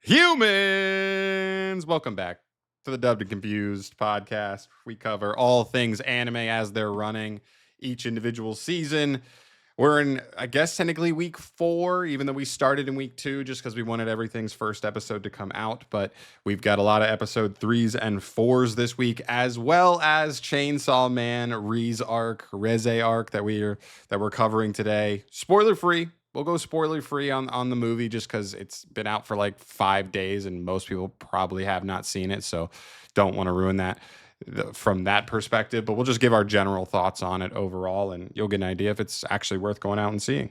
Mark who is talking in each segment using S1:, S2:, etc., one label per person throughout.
S1: Humans, welcome back to the Dubbed and Confused podcast. We cover all things anime as they're running each individual season. We're in, I guess, technically week 4, even though we started in week 2 just because we wanted everything's first episode to come out. But we've got a lot of episode 3s and 4s this week, as well as Chainsaw Man, REZE arc that we're covering today. Spoiler free. We'll go spoiler free on the movie just because it's been out for like 5 days and most people probably have not seen it. So don't want to ruin that from that perspective, but we'll just give our general thoughts on it overall, and you'll get an idea if it's actually worth going out and seeing.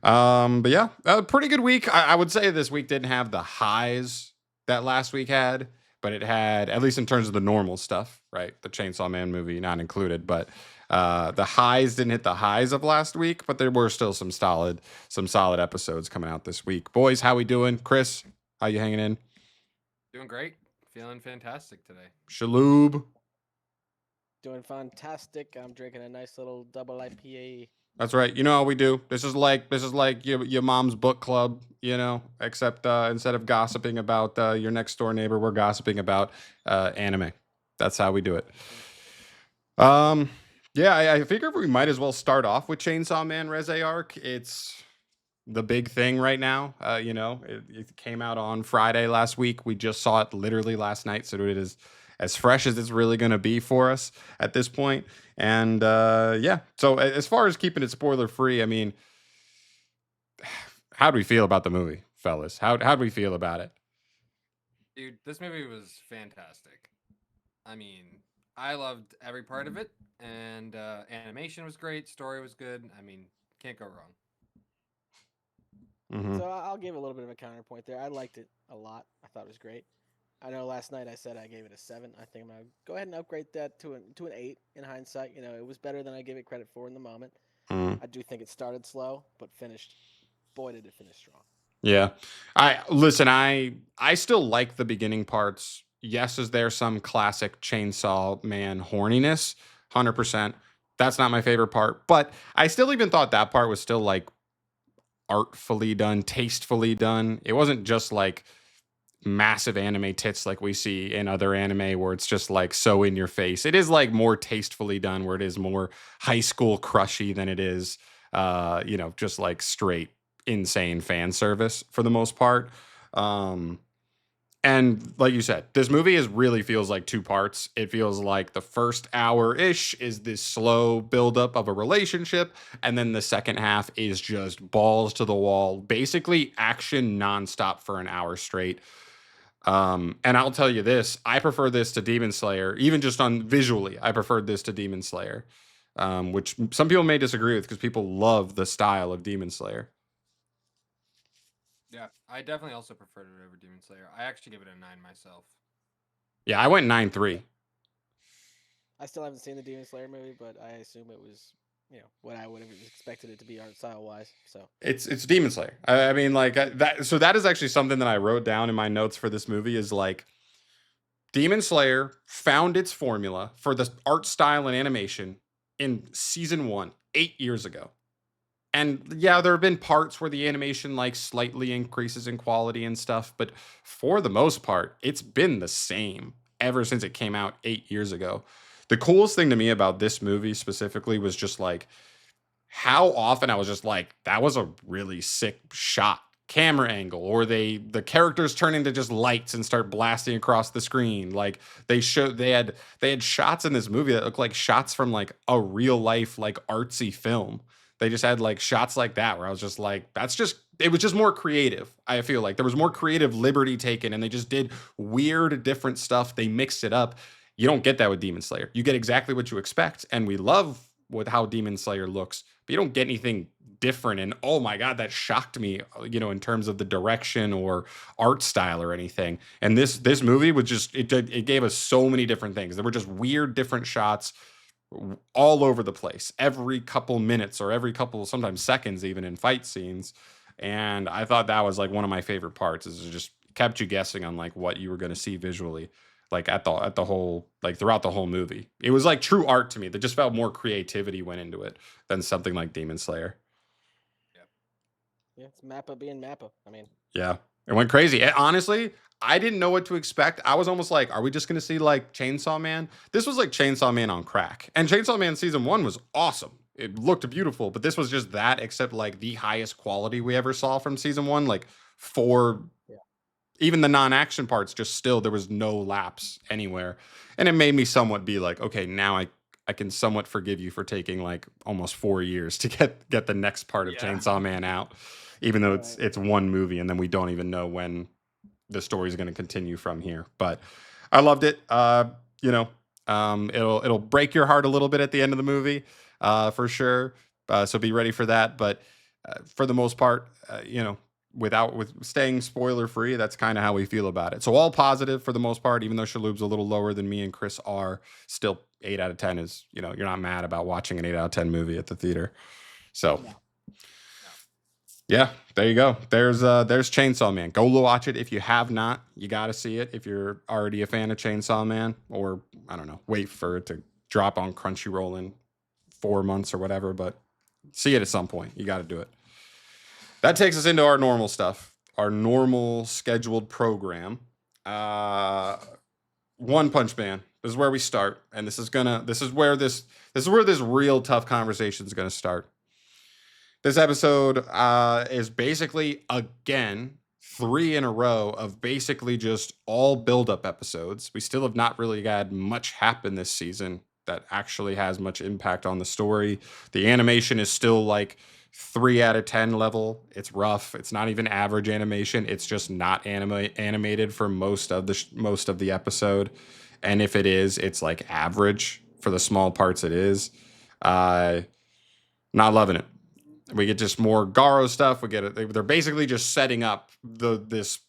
S1: But yeah, a pretty good week. I would say this week didn't have the highs that last week had, but it had, at least in terms of the normal stuff, right? The Chainsaw Man movie not included, but the highs didn't hit the highs of last week, but there were still some solid episodes coming out this week. Boys, how we doing? Chris, how you hanging in?
S2: Doing great. Feeling fantastic today.
S1: Shaloob.
S3: Doing fantastic. I'm drinking a nice little double IPA.
S1: That's right. You know how we do. This is like your mom's book club, except instead of gossiping about your next door neighbor, we're gossiping about anime. That's how we do it. Yeah, I figure we might as well start off with Chainsaw Man REZE arc. It's the big thing right now. It came out on Friday last week. We just saw it literally last night, so it is as fresh as it's really going to be for us at this point. And yeah, so as far as keeping it spoiler free, I mean, how do we feel about the movie, fellas? How do we feel about it?
S2: Dude, this movie was fantastic. I mean, I loved every part of it, and animation was great, story was good. I mean, can't go wrong.
S1: Mm-hmm.
S3: So I'll give a little bit of a counterpoint there. I liked it a lot. I thought it was great. I know last night I said I gave it a 7. I think I'm gonna go ahead and upgrade that to an 8 in hindsight. You know, it was better than I gave it credit for in the moment.
S1: Mm-hmm.
S3: I do think it started slow, but finished. Boy, did it finish strong.
S1: Yeah. I still like the beginning parts. Yes, is there some classic Chainsaw Man horniness? 100%. That's not my favorite part, but I still even thought that part was still like artfully done, tastefully done. It wasn't just like massive anime tits like we see in other anime where it's just like so in your face. It is like more tastefully done where it is more high school crushy than it is just like straight insane fan service for the most part. And like you said, this movie really feels like 2 parts. It feels like the first hour-ish is this slow buildup of a relationship, and then the second half is just balls to the wall, basically action nonstop for an hour straight. And I'll tell you this, I prefer this to Demon Slayer, even just on visually, I preferred this to Demon Slayer, which some people may disagree with because people love the style of Demon Slayer.
S2: Yeah, I definitely also preferred it over Demon Slayer. I actually give it a 9 myself.
S1: Yeah, I went 9.3.
S3: I still haven't seen the Demon Slayer movie, but I assume it was, what I would have expected it to be art style wise. So
S1: It's Demon Slayer. I mean, like that. So that is actually something that I wrote down in my notes for this movie. Is like Demon Slayer found its formula for the art style and animation in season 1, 8 years ago. And yeah, there have been parts where the animation like slightly increases in quality and stuff, but for the most part, it's been the same ever since it came out 8 years ago. The coolest thing to me about this movie specifically was just like how often I was just like, that was a really sick shot, camera angle, or the characters turn into just lights and start blasting across the screen. Like they had shots in this movie that looked like shots from like a real life like artsy film. They just had like shots like that where I was just like, it was just more creative. I feel like there was more creative liberty taken and they just did weird different stuff. They mixed it up. You don't get that with Demon Slayer. You get exactly what you expect, and we love with how Demon Slayer looks, but you don't get anything different. And oh my god, that shocked me, in terms of the direction or art style or anything. And this movie was just it gave us so many different things. There were just weird different shots all over the place, every couple minutes or every couple sometimes seconds, even in fight scenes. And I thought that was like one of my favorite parts. Is it just kept you guessing on like what you were going to see visually like at the whole like throughout the whole movie. It was like true art to me that just felt more creativity went into it than something like Demon Slayer.
S2: Yep.
S3: yeah, it's Mappa being Mappa. I mean,
S1: Yeah. It went crazy. Honestly, I didn't know what to expect. I was almost like, are we just going to see like Chainsaw Man? This was like Chainsaw Man on crack. And Chainsaw Man season 1 was awesome. It looked beautiful, but this was just that, except like the highest quality we ever saw from season 1. Like, for
S3: Yeah.
S1: even the non-action parts, just still there was no lapse anywhere. And it made me somewhat be like, okay, now I can somewhat forgive you for taking like almost 4 years to get the next part of
S2: Yeah.
S1: Chainsaw Man out, even though
S3: Right.
S1: it's one movie and then we don't even know when the story is going to continue from here. But I loved it. You know, it'll break your heart a little bit at the end of the movie, for sure. So be ready for that. But for the most part, you know, with staying spoiler free, that's kind of how we feel about it. So all positive for the most part, even though Shaloub's a little lower than me and Chris are. Still 8 out of 10 is, you know, you're not mad about watching an 8 out of 10 movie at the theater. So
S3: No.
S1: yeah, there you go. There's Chainsaw Man. Go watch it if you have not. You got to see it if you're already a fan of Chainsaw Man, or I don't know, wait for it to drop on Crunchyroll in 4 months or whatever. But see it at some point. You got to do it. That takes us into our normal stuff, our normal scheduled program. One Punch Man. This is where we start, and this is where this real tough conversation is gonna start. This episode is basically, again, 3 in a row of basically just all build-up episodes. We still have not really had much happen this season that actually has much impact on the story. The animation is still like 3 out of 10 level. It's rough. It's not even average animation. It's just not animated for most of the episode. And if it is, it's like average for the small parts it is. Not loving it. We get just more Garo stuff. We get it. They're basically just setting up this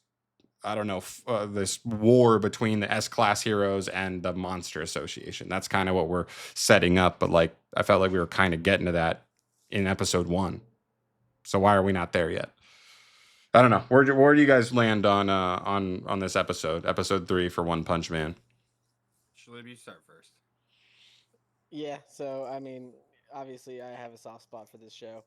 S1: I don't know this war between the S-class heroes and the Monster Association. That's kind of what we're setting up. But like I felt like we were kind of getting to that in episode 1. So why are we not there yet? I don't know. Where do you guys land on this episode 3 for One Punch Man?
S2: Shaloub, you start first.
S3: Yeah, so I mean, obviously, I have a soft spot for this show.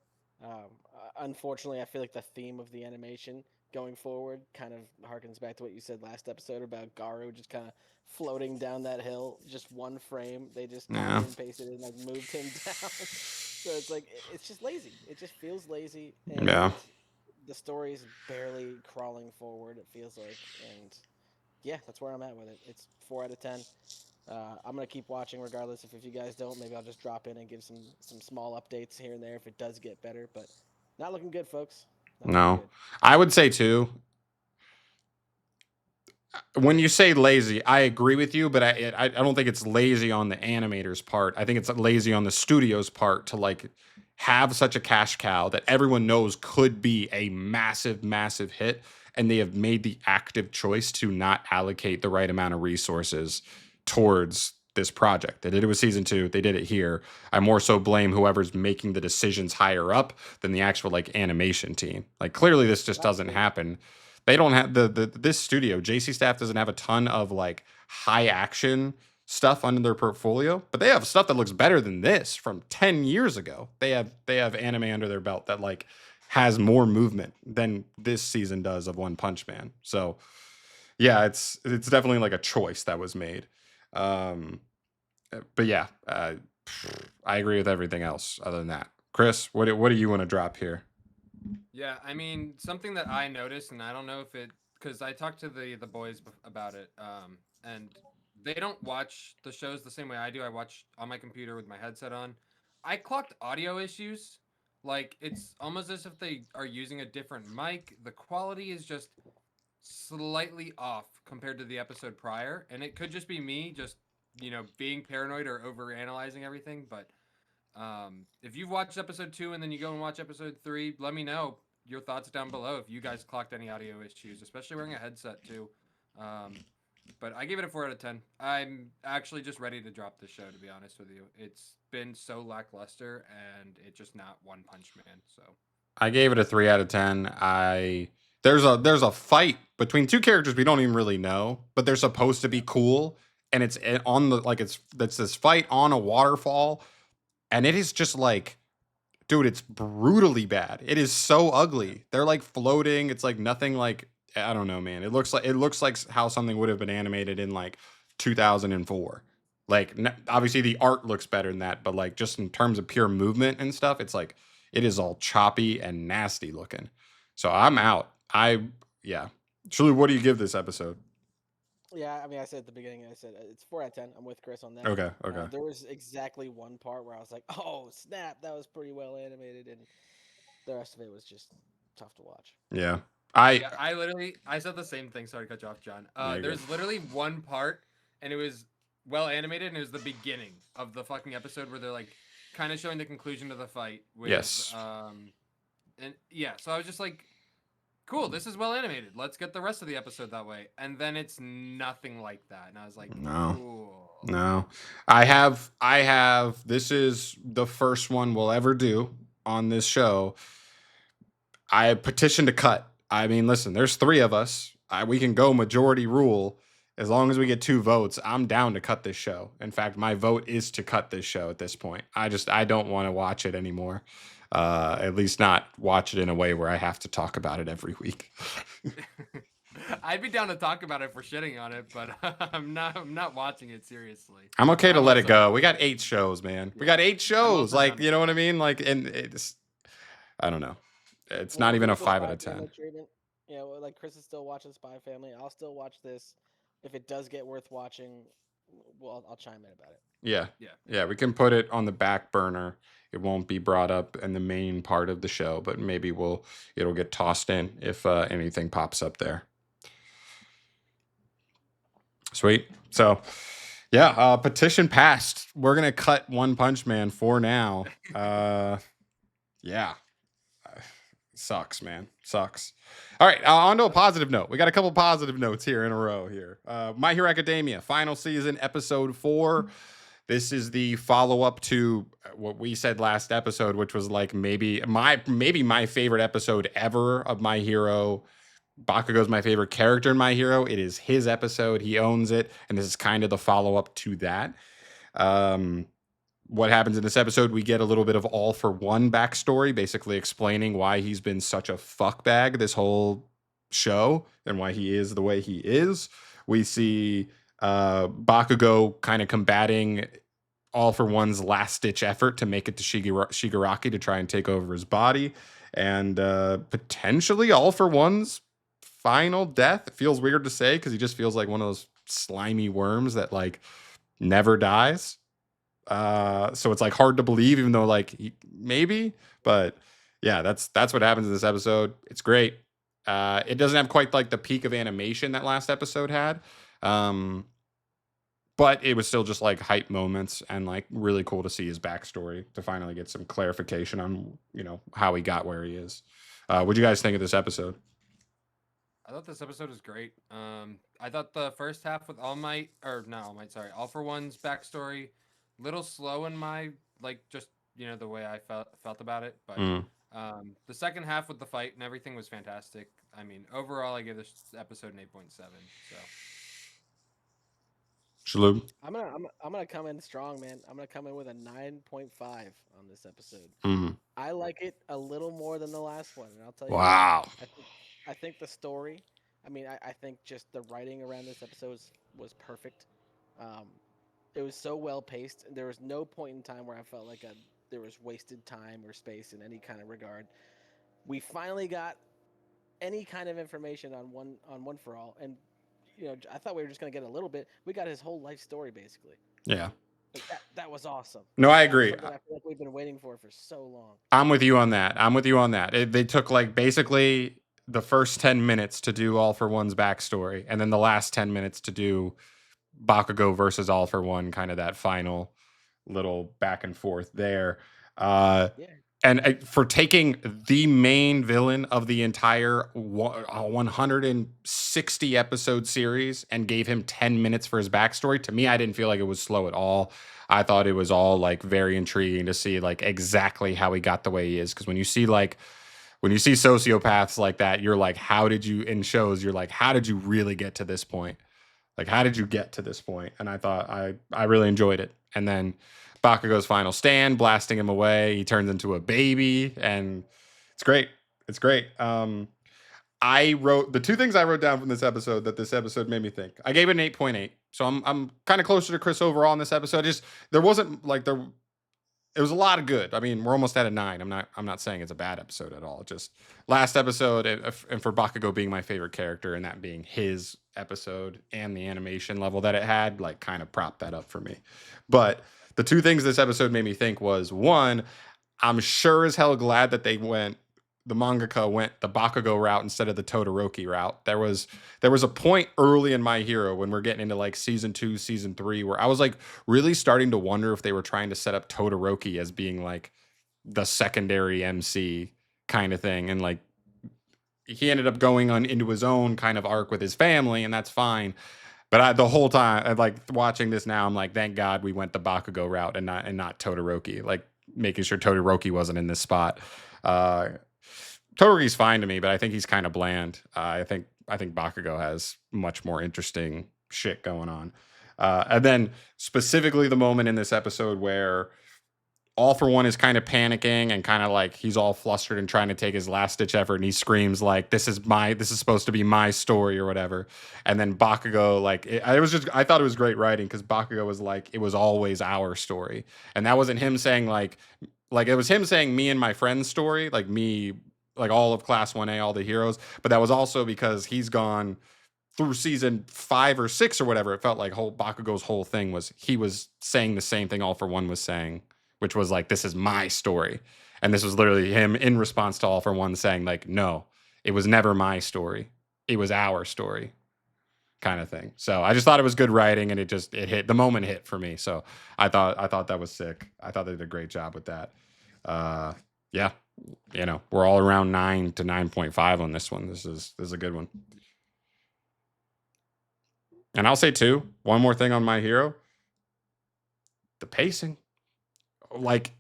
S3: Unfortunately, I feel like the theme of the animation going forward kind of harkens back to what you said last episode about Garu just kind of floating down that hill, just one frame. They just
S1: Yeah.
S3: copied and pasted it and like moved him down. So it's like it's just lazy. It just feels lazy. And
S1: Yeah.
S3: the story is barely crawling forward. It feels like, and yeah, that's where I'm at with it. It's 4 out of 10. I'm gonna keep watching regardless. If you guys don't, maybe I'll just drop in and give some small updates here and there if it does get better. But not looking good, folks. Not
S1: No.
S3: looking good.
S1: I would say too. When you say lazy, I agree with you, but I don't think it's lazy on the animator's part. I think it's lazy on the studio's part to like have such a cash cow that everyone knows could be a massive, massive hit, and they have made the active choice to not allocate the right amount of resources towards this project. They did it with season 2. They did it here. I more so blame whoever's making the decisions higher up than the actual like animation team. Like clearly this just doesn't happen. They don't have this studio, JC Staff doesn't have a ton of like high action stuff under their portfolio, but they have stuff that looks better than this from 10 years ago. They have anime under their belt that like has more movement than this season does of One Punch Man. So yeah, it's definitely like a choice that was made. But yeah, I agree with everything else other than that. Chris, what do you want to drop here?
S2: Yeah, I mean, something that I noticed, and I don't know if it, because I talked to the boys about it, and they don't watch the shows the same way I do. I watch on my computer with my headset on. I clocked audio issues. Like, it's almost as if they are using a different mic. The quality is just slightly off compared to the episode prior, and it could just be me just, being paranoid or over analyzing everything, but if you've watched episode 2 and then you go and watch episode 3, let me know your thoughts down below if you guys clocked any audio issues, especially wearing a headset too. But I gave it a 4 out of 10. I'm actually just ready to drop this show, to be honest with you. It's been so lackluster, and it's just not One Punch Man. So
S1: I gave it a 3 out of 10. There's a fight between two characters we don't even really know, but they're supposed to be cool, and it's on the like it's this fight on a waterfall, and it is just like, dude, it's brutally bad. It is so ugly. They're like floating. It's like nothing like I don't know, man. It looks like how something would have been animated in like 2004. Like obviously the art looks better than that, but like just in terms of pure movement and stuff, it's like it is all choppy and nasty looking. So I'm out. Yeah. Truly, what do you give this episode?
S3: Yeah, I mean, I said at the beginning, I said it's 4 out of 10. I'm with Chris on that.
S1: Okay, okay.
S3: There was exactly one part where I was like, "Oh snap, that was pretty well animated," and the rest of it was just tough to watch.
S1: Yeah.
S2: Yeah, I said the same thing. Sorry to cut you off, John.
S1: Yeah, you're
S2: There's
S1: good.
S2: literally one part, and it was well animated, and it was the beginning of the fucking episode where they're like kind of showing the conclusion of the fight. With,
S1: Yes.
S2: And yeah, so I was just like, cool, this is well animated. Let's get the rest of the episode that way. And then it's nothing like that, and I was like,
S1: No.
S2: cool.
S1: No. I have this is the first one we'll ever do on this show. I petitioned to cut. I mean, listen, there's 3 of us. We can go majority rule. As long as we get 2 votes, I'm down to cut this show. In fact, my vote is to cut this show at this point. I don't want to watch it anymore. At least not watch it in a way where I have to talk about it every week.
S2: I'd be down to talk about it for shitting on it, but I'm not watching it seriously.
S1: I'm okay to
S2: I'm
S1: let it
S2: also-
S1: go. We got 8 shows, man. We got 8 shows.
S2: also
S1: Like,
S2: down.
S1: you know what I mean? Like, and it's, I don't know. It's not even a 5 out of 10.
S3: Treatment. You know, like Chris is still watching Spy Family. I'll still watch this. If it does get worth watching, well, I'll chime in about it.
S1: Yeah. We can put it on the back burner. It won't be brought up in the main part of the show, but maybe it'll get tossed in if anything pops up there. Sweet. So, yeah, petition passed. We're gonna cut One Punch Man for now. Yeah, sucks, man. Sucks. All right, on to a positive note. We got a couple positive notes here in a row here. My Hero Academia, final season, episode 4. This is the follow-up to what we said last episode, which was like maybe my favorite episode ever of My Hero. Bakugo's my favorite character in My Hero. It is his episode. He owns it, and this is kind of the follow-up to that. What happens in this episode, we get a little bit of All for One backstory, basically explaining why he's been such a fuckbag this whole show and why he is the way he is. We see Bakugo kind of combating All for One's last-ditch effort to make it to Shigaraki to try and take over his body, and potentially All for One's final death. It feels weird to say because he just feels like one of those slimy worms that like never dies. So it's like hard to believe, even though like maybe, but yeah, that's what happens in this episode. It's great. It doesn't have quite like the peak of animation that last episode had, but it was still just like hype moments and like really cool to see his backstory to finally get some clarification on how he got where he is. What'd you guys think of this episode?
S2: I thought this episode was great. I thought the first half with All for One's backstory, little slow in my just the way I felt about it, but the second half with the fight and everything was fantastic. I mean, overall, I give this episode an 8.7. So,
S1: Shalhoub?
S3: I'm gonna come in strong, man. I'm gonna come in with a 9.5 on this episode. I like it a little more than the last one, and I'll tell you.
S1: Wow.
S3: I think the story. I mean, I think just the writing around this episode was perfect. It was so well paced. There was no point in time where I felt like there was wasted time or space in any kind of regard. We finally got any kind of information on one for all, and I thought we were just gonna get a little bit. We got his whole life story basically.
S1: Yeah.
S3: Like that was awesome.
S1: No, I agree.
S3: I feel like we've been waiting for so long.
S1: I'm with you on that. They took like basically the first 10 minutes to do All for One's backstory, and then the last 10 minutes to do Bakugo versus All for One, kind of that final little back and forth there. And for taking the main villain of the entire 160 episode series and gave him 10 minutes for his backstory, to me, I didn't feel like it was slow at all. I thought it was all like very intriguing to see like exactly how he got the way he is. Because when you see sociopaths like that, you're like, how did you really get to this point? Like, how did you get to this point? And I thought I really enjoyed it. And then Bakugo's final stand, blasting him away. He turns into a baby, and it's great. It's great. I wrote the two things I wrote down from this episode that this episode made me think. I gave it an 8.8. So I'm kind of closer to Chris overall in this episode. Just there wasn't like there it was a lot of good. I mean, we're almost at a 9. I'm not saying it's a bad episode at all. Just last episode and for Bakugo being my favorite character and that being his episode and the animation level that it had, like kind of propped that up for me. But the two things this episode made me think was one, I'm sure as hell glad that the mangaka went the Bakugo route instead of the Todoroki route. There was a point early in My Hero when we're getting into like season 2, season 3 where I was like really starting to wonder if they were trying to set up Todoroki as being like the secondary MC kind of thing, and like he ended up going on into his own kind of arc with his family, and that's fine. But the whole time, I like watching this now, I'm like, thank God we went the Bakugo route and not Todoroki. Like making sure Todoroki wasn't in this spot. Uh, Todoroki's fine to me, but I think he's kind of bland. I think Bakugo has much more interesting shit going on. And then specifically the moment in this episode where All For One is kind of panicking and kind of like he's all flustered and trying to take his last ditch effort, and he screams like, this is supposed to be my story or whatever. And then Bakugo, like I thought it was great writing because Bakugo was like, it was always our story. And that wasn't him saying like it was him saying me and my friend's story, like me, like all of Class 1A, all the heroes. But that was also because he's gone through season 5 or 6 or whatever. It felt like Bakugo's whole thing was he was saying the same thing All For One was saying, which was like, this is my story. And this was literally him in response to All For One saying like, no, it was never my story. It was our story kind of thing. So I just thought it was good writing, and it hit, the moment hit for me. So I thought that was sick. I thought they did a great job with that. Yeah, we're all around 9 to 9.5 on this one. This is a good one. And I'll say too, one more thing on My Hero, the pacing. Like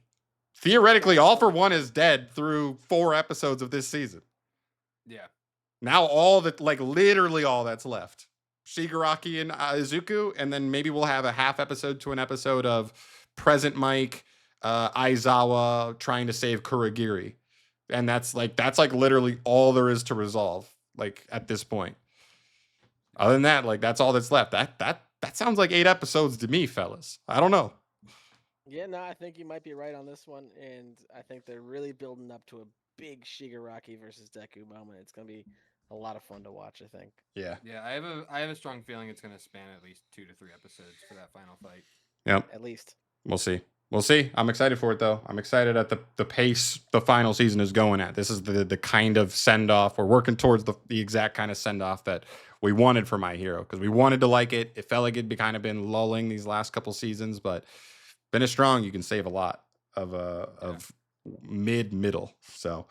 S1: theoretically, All For One is dead through 4 episodes of this season.
S2: Yeah.
S1: Now literally all that's left, Shigaraki and Izuku, and then maybe we'll have a half episode to an episode of Present Mike, Aizawa trying to save Kurogiri, and that's like literally all there is to resolve. Like at this point, other than that, like that's all that's left. That sounds like 8 episodes to me, fellas. I don't know.
S3: Yeah, no, I think you might be right on this one, and I think they're really building up to a big Shigaraki versus Deku moment. It's gonna be a lot of fun to watch, I think.
S1: Yeah.
S2: Yeah, I have a strong feeling it's gonna span at least 2 to 3 episodes for that final fight.
S1: Yep.
S3: At least.
S1: We'll see. We'll see. I'm excited for it, though. I'm excited at the pace the final season is going at. This is the kind of send-off. We're working towards the exact kind of send-off that we wanted for My Hero, because we wanted to like it. It felt like it'd kind of been lulling these last couple seasons, but finish strong, you can save a lot of middle. So,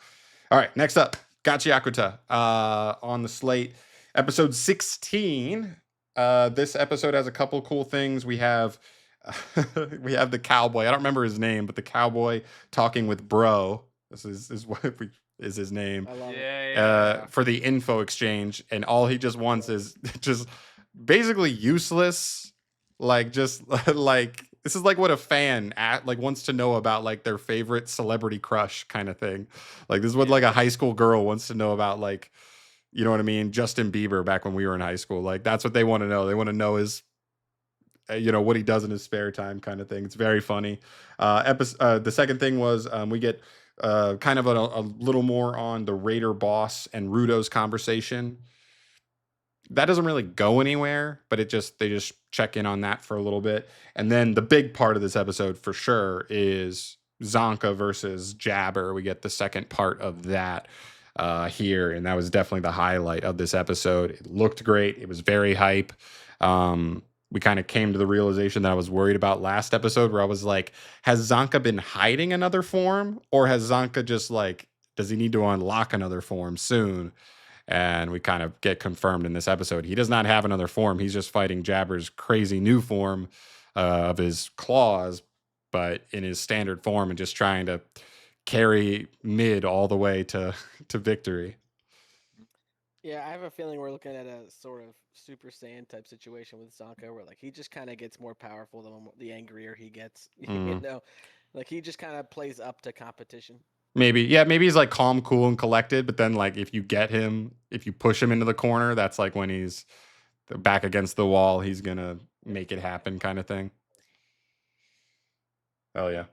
S1: all right, next up, Gachi Akuta on the slate. Episode 16. This episode has a couple cool things. We have the cowboy. I don't remember his name, but the cowboy talking with Bro. This is what is his name.
S3: I love it.
S2: Yeah.
S1: For the info exchange, and all he just wants is just basically useless. Like just like this is like what a fan wants to know about, like their favorite celebrity crush kind of thing. Like this is what like a high school girl wants to know about, like, you know what I mean? Justin Bieber back when we were in high school. Like that's what they want to know. They want to know his what he does in his spare time kind of thing. It's very funny. The second thing was we get kind of a little more on the Raider boss and Rudo's conversation. That doesn't really go anywhere, but they just check in on that for a little bit. And then the big part of this episode for sure is Zonka versus Jabber. We get the second part of that here, and that was definitely the highlight of this episode. It looked great. It was very hype. We kind of came to the realization that I was worried about last episode, where I was like, has Zonka been hiding another form, or has Zonka just like, does he need to unlock another form soon? And we kind of get confirmed in this episode. He does not have another form. He's just fighting Jabber's crazy new form of his claws, but in his standard form, and just trying to carry mid all the way to victory.
S3: Yeah, I have a feeling we're looking at a sort of Super Saiyan type situation with Zonka, where like he just kind of gets more powerful the angrier he gets. You know, like he just kind of plays up to competition.
S1: Maybe. Yeah, maybe he's like calm, cool, and collected, but then like if you push him into the corner, that's like when he's back against the wall, he's gonna make it happen kind of thing. Oh yeah.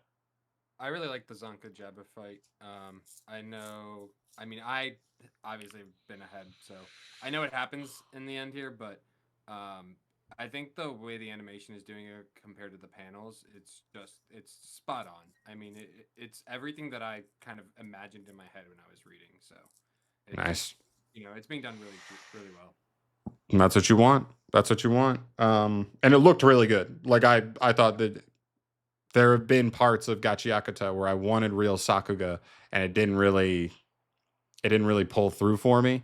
S2: I really like the Zonka Jabba fight. I know. I mean, I obviously have been ahead, so I know what happens in the end here. But I think the way the animation is doing it compared to the panels, it's spot on. I mean, it's everything that I kind of imagined in my head when I was reading. So
S1: Nice.
S2: it's being done really well.
S1: And that's what you want. That's what you want. And it looked really good. Like I thought that there have been parts of Gachiakuta where I wanted real Sakuga and it didn't really pull through for me.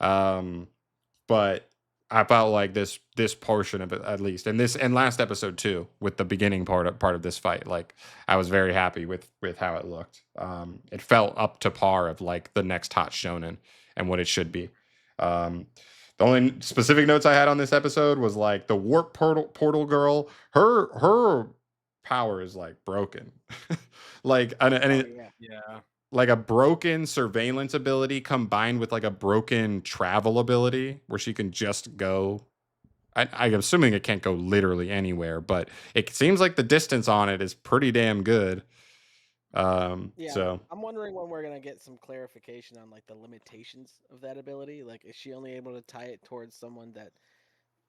S1: But I felt like this portion of it at least, and last episode too, with the beginning part of this fight, like I was very happy with how it looked. It felt up to par of like the next hot shonen and what it should be. The only specific notes I had on this episode was like the warp portal girl. Her power is like broken, like
S2: Yeah.
S1: like a broken surveillance ability combined with like a broken travel ability where she can just go. I'm assuming it can't go literally anywhere, but it seems like the distance on it is pretty damn good.
S3: Yeah,
S1: So
S3: I'm wondering when we're gonna get some clarification on like the limitations of that ability. Like, is she only able to tie it towards someone that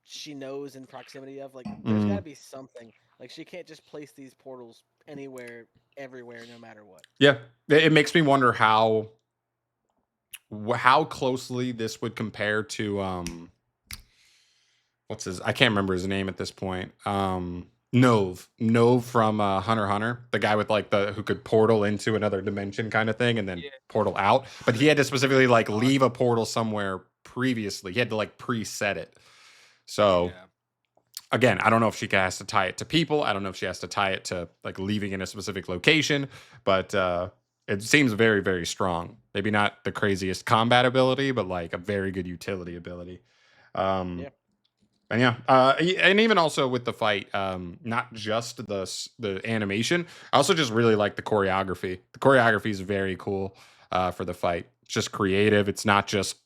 S3: she knows in proximity of? Like, there's got to be something. Like, she can't just place these portals anywhere, everywhere, no matter what.
S1: yeah, it makes me wonder how closely this would compare to what's his, I can't remember his name at this point. Nove from Hunter x Hunter, the guy with like who could portal into another dimension kind of thing and then portal out, but he had to specifically like leave a portal somewhere previously. He had to like preset it. So again, I don't know if she has to tie it to people. I don't know if she has to tie it to like leaving in a specific location, but it seems very, very strong. Maybe not the craziest combat ability, but like a very good utility ability. And and even also with the fight, not just the animation, I also just really like the choreography. The choreography is very cool for the fight. It's just creative. It's not just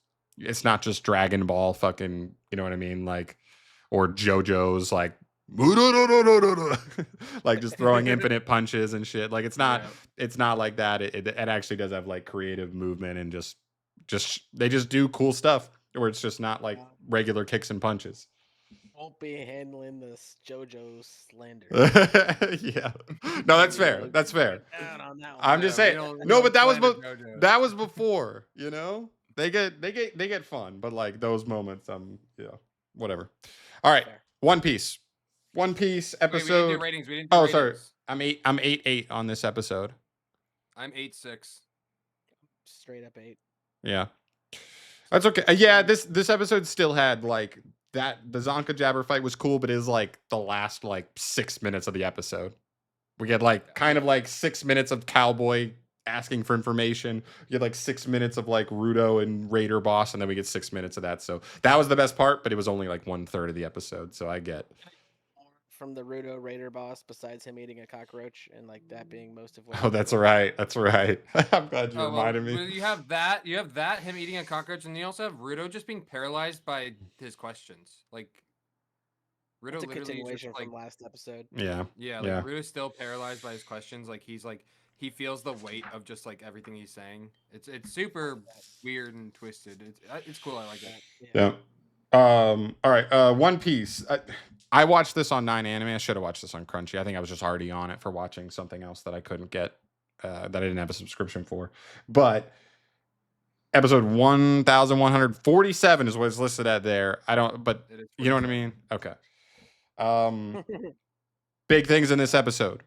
S1: Dragon Ball fucking, you know what I mean? Like, or JoJo's like like just throwing infinite punches and shit. Like it's not like that. It actually does have like creative movement and just they just do cool stuff where it's just not like regular kicks and punches.
S3: Won't be handling this JoJo slander.
S1: Yeah, no, that's fair. That's fair. I'm just saying. No, but that was before. You know, they get fun, but like those moments, whatever. All right, One Piece episode.
S2: Wait, we didn't do ratings. We didn't do
S1: ratings.
S2: Sorry.
S1: I'm 8 on this episode.
S2: I'm 8-6.
S3: Straight up 8.
S1: Yeah, that's okay. Yeah, this episode still had like that. The Zonka Jabber fight was cool, but it is like the last like 6 minutes of the episode. We get like kind of like 6 minutes of Cowboy asking for information. You get like 6 minutes of like Rudo and Raider Boss, and then we get 6 minutes of that. So that was the best part, but it was only like 1/3 of the episode. So I get
S3: from the Rudo Raider Boss, besides him eating a cockroach and like that being most of what.
S1: Oh, that's right. That's right. I'm glad you reminded me.
S2: You have that. Him eating a cockroach, and you also have Rudo just being paralyzed by his questions. Like Rudo
S3: It's a
S2: literally
S3: continuation
S2: just, like,
S3: from last episode.
S1: Yeah.
S2: Like Rudo's still paralyzed by his questions. Like he feels the weight of just like everything he's saying. It's super weird and twisted. It's cool. I like that.
S1: Yeah. All right. One Piece. I watched this on 9 Anime. I should have watched this on Crunchy. I think I was just already on it for watching something else that I couldn't get, that I didn't have a subscription for. But episode 1147 is what it's listed at there. I don't, but you know what I mean? Okay. Big things in this episode.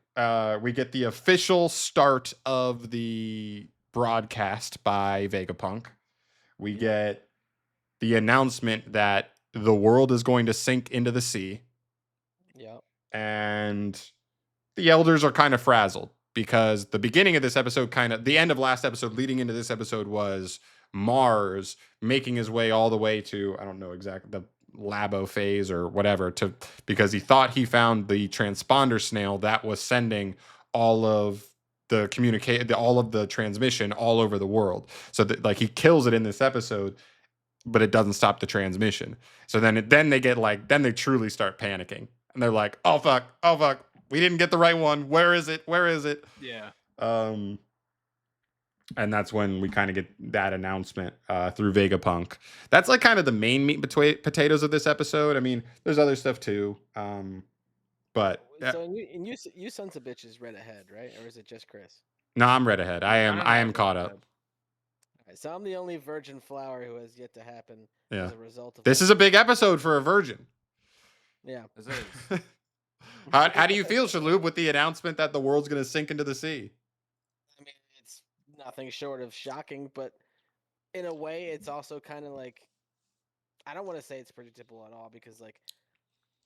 S1: We get the official start of the broadcast by Vegapunk. We get the announcement that the world is going to sink into the sea.
S3: Yep.
S1: And the elders are kind of frazzled because the beginning of this episode, the end of last episode leading into this episode, was Mars making his way all the way to, I don't know exactly, the Labo phase or whatever, because he thought he found the transponder snail that was sending all of all of the transmission all over the world. So that like he kills it in this episode, but it doesn't stop the transmission. So then they get like then they truly start panicking and they're like, oh fuck, we didn't get the right one. Where is it?
S2: Yeah.
S1: And that's when we kind of get that announcement through Vegapunk. That's like kind of the main meat and potatoes of this episode. I mean, there's other stuff too. But
S3: So and you sons of bitches read ahead, right? Or is it just Chris?
S1: no, I'm read ahead. I
S2: don't
S1: am
S2: know.
S1: caught up.
S3: All right, so I'm the only virgin flower who has yet to happen
S1: Yeah.
S3: as a result of
S1: This is a big episode for a virgin.
S3: Yeah.
S2: This is.
S1: How do you feel, Shalhoub, with the announcement that the world's going to sink into the sea?
S3: I mean, it's nothing short of shocking, but in a way, it's also kind of like, I don't want to say it's predictable at all because, like,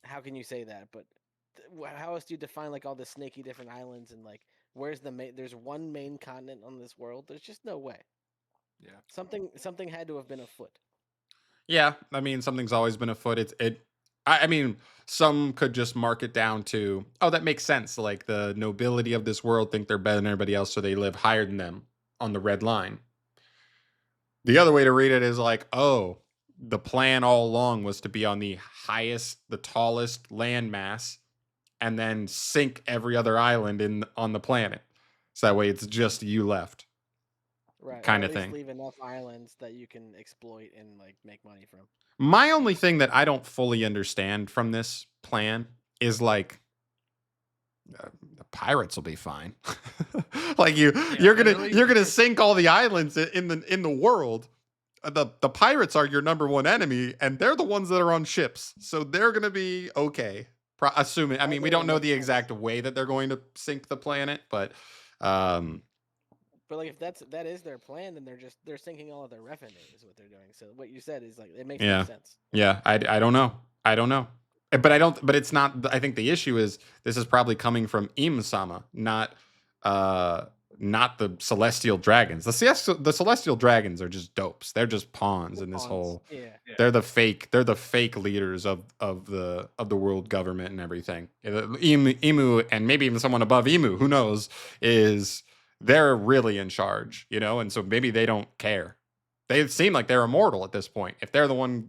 S3: how can you say that? But how else do you define like all the snaky different islands and like where's the main? There's one main continent on this world. There's just no way.
S2: Yeah.
S3: Something had to have been afoot.
S1: Yeah, I mean, something's always been afoot. I mean, some could just mark it down to, oh, that makes sense. Like the nobility of this world think they're better than everybody else, so they live higher than them on the red line. The other way to read it is like, oh, the plan all along was to be on the tallest landmass, and then sink every other island on the planet. So that way it's just you left.
S3: Right.
S1: Kind
S3: or
S1: of
S3: at least
S1: thing.
S3: Leave enough islands that you can exploit and like make money from.
S1: My only thing that I don't fully understand from this plan is like the pirates will be fine. Like you're gonna sink all the islands in the world. The pirates are your number one enemy, and they're the ones that are on ships, so they're gonna be okay. Assuming, I mean, we don't know the exact way that they're going to sink the planet, but
S3: like if that is their plan, then they're sinking all of their revenue is what they're doing. So what you said is like it makes no sense.
S1: Yeah, I don't know. But it's not. I think the issue is this is probably coming from Im-sama, not the celestial dragons. The celestial dragons are just dopes. They're just pawns in this whole.
S3: Yeah.
S1: They're the fake leaders of the world government and everything. Imu and maybe even someone above Imu, who knows, they're really in charge, and so maybe they don't care. They seem like they're immortal at this point. If they're the one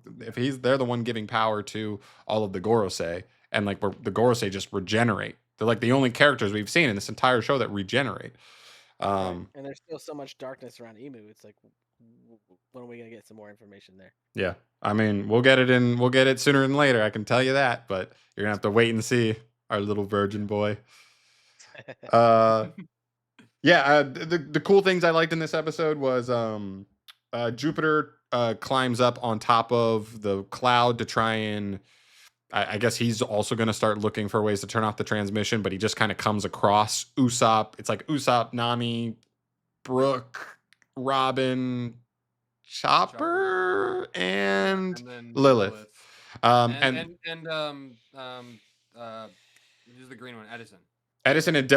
S1: giving power to all of the Gorosei, and like the Gorosei just regenerate. They're like the only characters we've seen in this entire show that regenerate.
S3: And there's still so much darkness around Imu. It's like, when are we gonna get some more information there?
S1: Yeah, I mean, we'll get it sooner than later. I can tell you that, but you're gonna have to wait and see, our little virgin boy. Yeah, the cool things I liked in this episode was Jupiter climbs up on top of the cloud to try and. I guess he's also going to start looking for ways to turn off the transmission, but he just kind of comes across Usopp. It's like Usopp, Nami, Brooke, Robin, Chopper, and
S2: then
S1: Lilith.
S2: Who's the green one?
S1: Edison had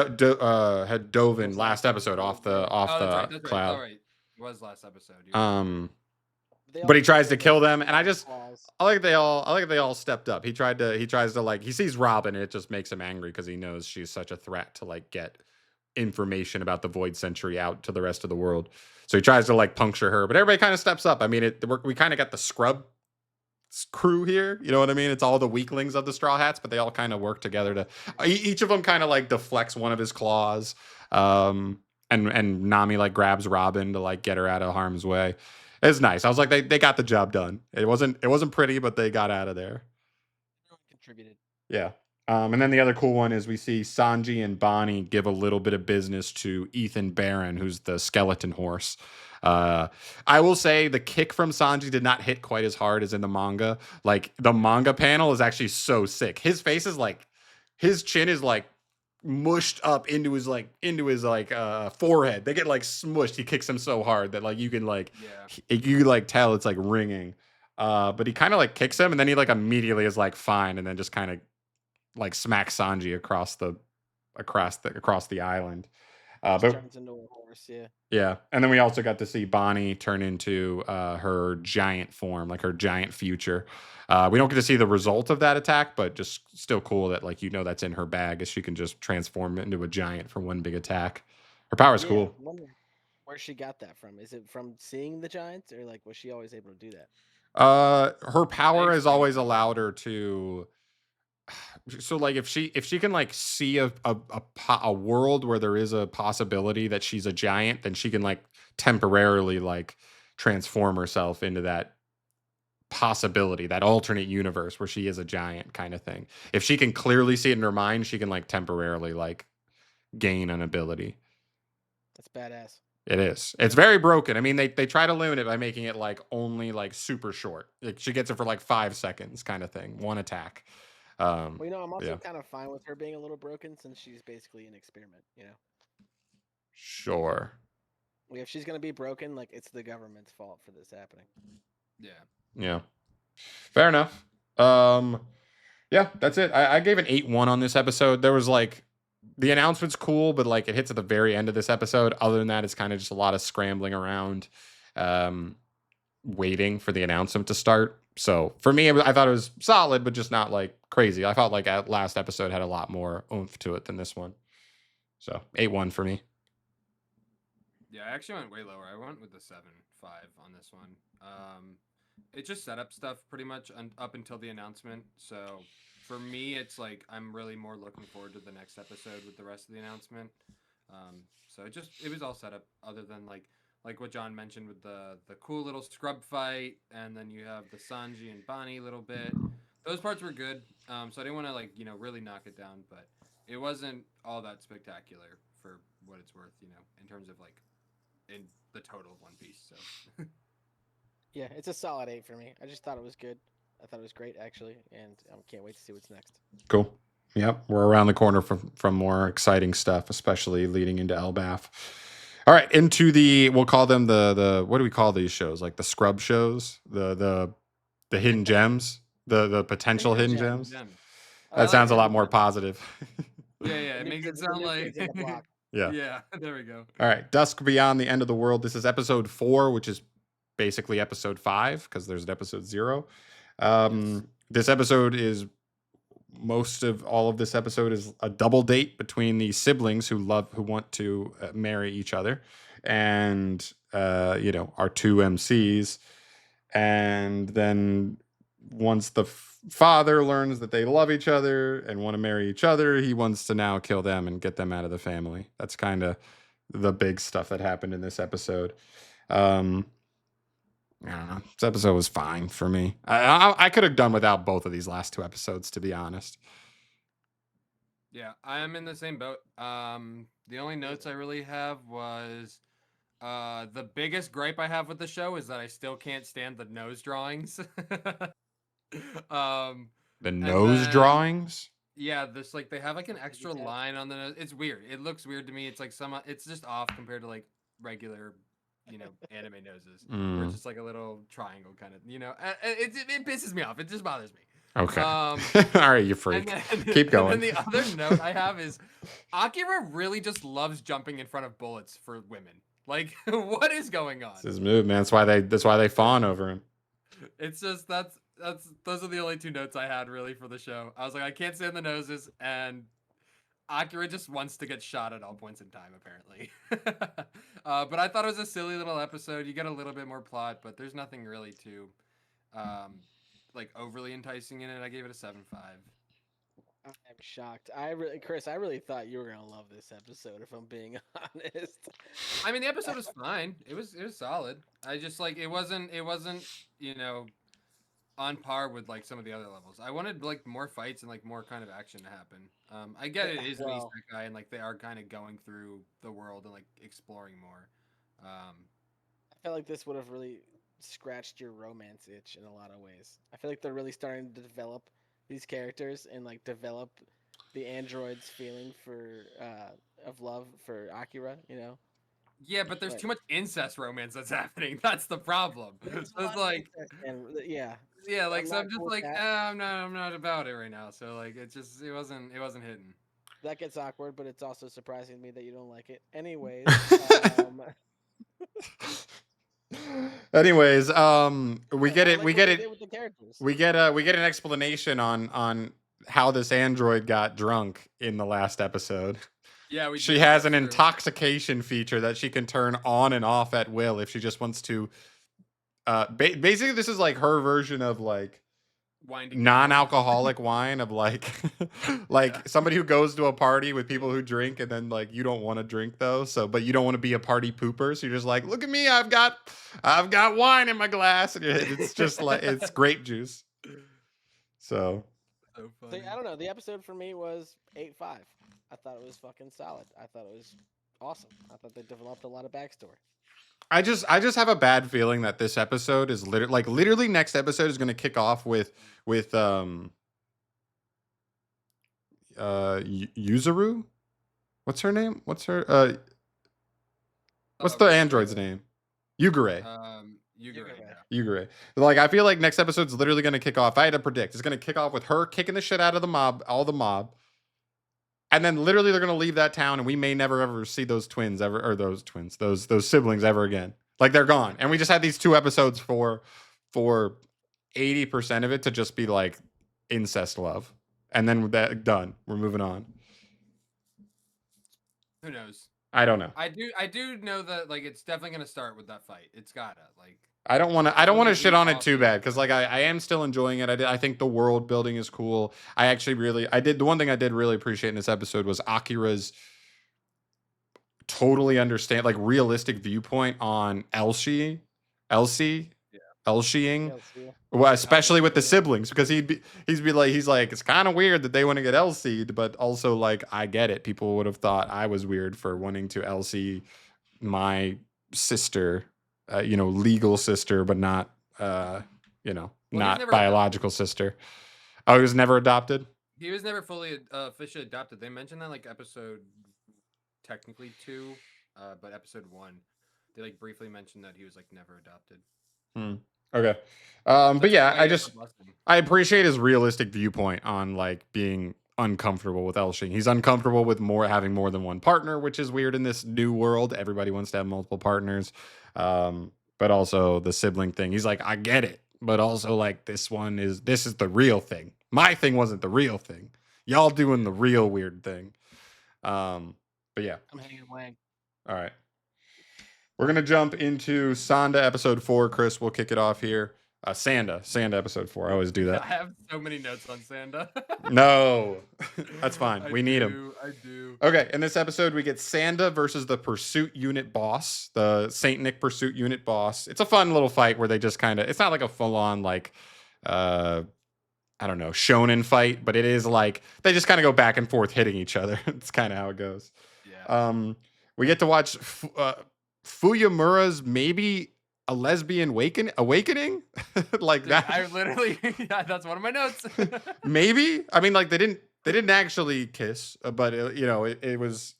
S1: dove in last episode off the cloud.
S2: Right. All right. It was last episode.
S1: But he tries to kill them, and I like they all stepped up. He tries to like he sees Robin, and it just makes him angry because he knows she's such a threat to like get information about the Void Century out to the rest of the world. So he tries to like puncture her, but everybody kind of steps up. I mean, we kind of got the scrub crew here. You know what I mean? It's all the weaklings of the Straw Hats, but they all kind of work together to. Each of them kind of like deflects one of his claws, and Nami like grabs Robin to like get her out of harm's way. It's nice. I was like, they got the job done. It wasn't pretty, but they got out of there.
S3: Everyone contributed.
S1: Yeah. And then the other cool one is we see Sanji and Bonnie give a little bit of business to Ethan Barron, who's the skeleton horse. I will say the kick from Sanji did not hit quite as hard as in the manga. Like the manga panel is actually so sick. His face is like, his chin is like mushed up into his forehead. They get like smushed. He kicks him so hard that like you can like you like tell it's like ringing. But he kind of like kicks him, and then he like immediately is like fine, and then just kind of like smacks Sanji across the island. But
S3: turns into a horse,
S1: yeah. And then we also got to see Bonnie turn into her giant form, like her giant future. We don't get to see the result of that attack, but just still cool that like that's in her bag, as she can just transform into a giant for one big attack. Her power's
S3: Yeah,
S1: cool.
S3: I wonder where she got that from. Is it from seeing the giants, or like was she always able to do that?
S1: Her power has
S2: explained
S1: always
S2: it.
S1: allowed her to. So like if she can like see a world where there is a possibility that she's a giant, then she can like temporarily like transform herself into that possibility, that alternate universe where she is a giant kind of thing. If she can clearly see it in her mind, she can like temporarily like gain an ability.
S3: That's badass.
S1: It is. It's very broken. I mean, they try to limit it by making it like only like super short. Like she gets it for like 5 seconds, kind of thing, one attack.
S3: Well, I'm also
S1: Yeah,
S3: kind of fine with her being a little broken since she's basically an experiment.
S1: sure.
S3: If she's gonna be broken, like it's the government's fault for this happening.
S2: Yeah.
S1: Yeah, fair enough. Yeah, that's it. I gave an 8-1 on this episode. There was like the announcement's cool, but like it hits at the very end of this episode. Other than that, it's kind of just a lot of scrambling around, waiting for the announcement to start. So for me, I thought it was solid, but just not like crazy. I felt like last episode had a lot more oomph to it than this one. So 8-1 for me.
S2: Yeah, I actually went way lower. I went with the 7.5 on this one. It just set up stuff pretty much up until the announcement. So for me, it's like I'm really more looking forward to the next episode with the rest of the announcement. So it was all set up, other than like what John mentioned with the cool little scrub fight, and then you have the Sanji and Bonnie little bit. Those parts were good. So I didn't want to really knock it down, but it wasn't all that spectacular for what it's worth, in terms of in the total of One Piece. So
S3: Yeah, it's a solid 8 for me. I just thought it was good. I thought it was great actually, and I can't wait to see what's next.
S1: Cool. Yep, we're around the corner from more exciting stuff, especially leading into Elbaf. All right, into we'll call them the what do we call these shows? Like the scrub shows, the hidden gems, the potential hidden gems. That sounds a lot more positive.
S2: Yeah, it makes it sound like
S1: yeah.
S2: Yeah, there we go.
S1: All right, Dusk Beyond the End of the World. This is episode 4, which is basically episode 5 because there's an episode 0. This episode is most of all of this episode is a double date between the siblings who want to marry each other, and our two MCs. And then once the father learns that they love each other and want to marry each other, he wants to now kill them and get them out of the family. That's kind of the big stuff that happened in this episode. I don't know. This episode was fine for me. I could have done without both of these last 2 episodes, to be honest.
S2: Yeah, I am in the same boat. The only notes I really have was the biggest gripe I have with the show is that I still can't stand the nose drawings.
S1: The nose drawings?
S2: Yeah, they have an extra line on the nose. It's weird. It looks weird to me. It's it's just off compared to regular anime noses, where it's just a little triangle kind of, it pisses me off. It just bothers me.
S1: Okay. All right, you freak. Keep going.
S2: And then the other note I have is Akira really just loves jumping in front of bullets for women. What is going on?
S1: It's his move, man. That's why they fawn over him.
S2: It's just those are the only 2 notes I had really for the show. I was like, I can't stand the noses, and Akira just wants to get shot at all points in time, apparently. But I thought it was a silly little episode. You get a little bit more plot, but there's nothing really too, overly enticing in it. I gave it a 7.5.
S3: I'm shocked. Chris, I really thought you were gonna love this episode, if I'm being honest.
S2: I mean, the episode was fine. It was solid. I just it wasn't on par with some of the other levels. I wanted more fights and more kind of action to happen. I get it is an isekai and they are kind of going through the world and exploring more.
S3: I feel like this would have really scratched your romance itch in a lot of ways. I feel like they're really starting to develop these characters and develop the android's feeling of love for Akira.
S2: Yeah, but there's too much incest romance that's happening. That's the problem. So it's
S3: yeah.
S2: Yeah, so I'm just I'm not about it right now. So it wasn't hitting.
S3: That gets awkward, but it's also surprising to me that you don't like it. Anyways,
S1: we get an explanation on how this android got drunk in the last episode.
S2: Yeah, we
S1: she
S2: do,
S1: has an
S2: that's true.
S1: intoxication feature that she can turn on and off at will if she just wants to. Basically, this is like her version of like
S2: Winding down.
S1: non-alcoholic wine of like like
S2: Yeah.
S1: somebody who goes to a party with people who drink and then like you don't want to drink though, so but you don't want to be a party pooper, so you're just like, look at me, I've got wine in my glass, and it's just like it's grape juice. So
S2: So
S3: See,
S2: funny.
S3: I don't know. The episode for me was 8.5. I thought it was fucking solid. I thought it was awesome. I thought they developed a lot of backstory.
S1: I just have a bad feeling that this episode is literally next episode is going to kick off with Yuzuru. What's her name? What's the android's name? Yugure.
S2: Yugure.
S3: Yugure.
S1: Yugure. Like, I feel like next episode's literally going to kick off. I had to predict. It's going to kick off with her kicking the shit out of the mob, all the mob. And then literally they're going to leave that town and we may never ever see those twins ever, or those twins, those siblings ever again. Like, they're gone. And we just had these 2 episodes for 80% of it to just be like incest love. And then that done. We're moving on.
S2: Who knows?
S1: I don't know.
S2: I do know that like it's definitely gonna start with that fight. It's gotta like.
S1: I don't want to
S2: Really
S1: shit
S2: lead
S1: on it
S2: off
S1: too
S2: the
S1: bad because
S2: episode.
S1: like I am still enjoying it. I think the world building is cool. The one thing I did really appreciate in this episode was Akira's totally understand like realistic viewpoint on Elshieing,
S3: TLC.
S1: well, especially with the
S3: Yeah.
S1: siblings, because he's like it's kind of weird that they want to get LC'd, but also like I get it. People would have thought I was weird for wanting to LC my sister, legal sister, but not
S2: he's
S1: not
S2: never
S1: biological sister. Oh, he was never adopted.
S2: He was never fully officially adopted. They mentioned that like episode technically 2, but episode 1, they like briefly mentioned that he was like never adopted.
S1: Okay.
S2: So
S1: But
S2: it's
S1: yeah,
S2: like, why he's busted.
S1: I appreciate his realistic viewpoint on like being uncomfortable with Elshing. He's uncomfortable with having more than one partner, which is weird in this new world. Everybody wants to have multiple partners. But also the sibling thing. He's like, I get it, but also like this is the real thing. My thing wasn't the real thing. Y'all doing the real weird thing. But yeah.
S3: I'm hanging wang.
S1: All right. We're going to jump into Sanda episode 4. Chris, we'll kick it off here. Sanda episode 4. I always do
S2: I
S1: that.
S2: have so many notes on Sanda.
S1: No, that's fine. We need him.
S2: I do.
S1: Okay, in this episode, we get Sanda versus the Pursuit Unit boss, the Saint Nick Pursuit Unit boss. It's a fun little fight where they just kind of, it's not like a full on, like, I don't know, shonen fight, but it is like, they just kind of go back and forth hitting each other. It's kind of how it goes.
S2: Yeah.
S1: We get to watch Fuyamura's maybe a lesbian awakening like
S2: Dude,
S1: that.
S2: I literally, yeah, that's one of my notes.
S1: Maybe. I mean, like they didn't actually kiss, but it was,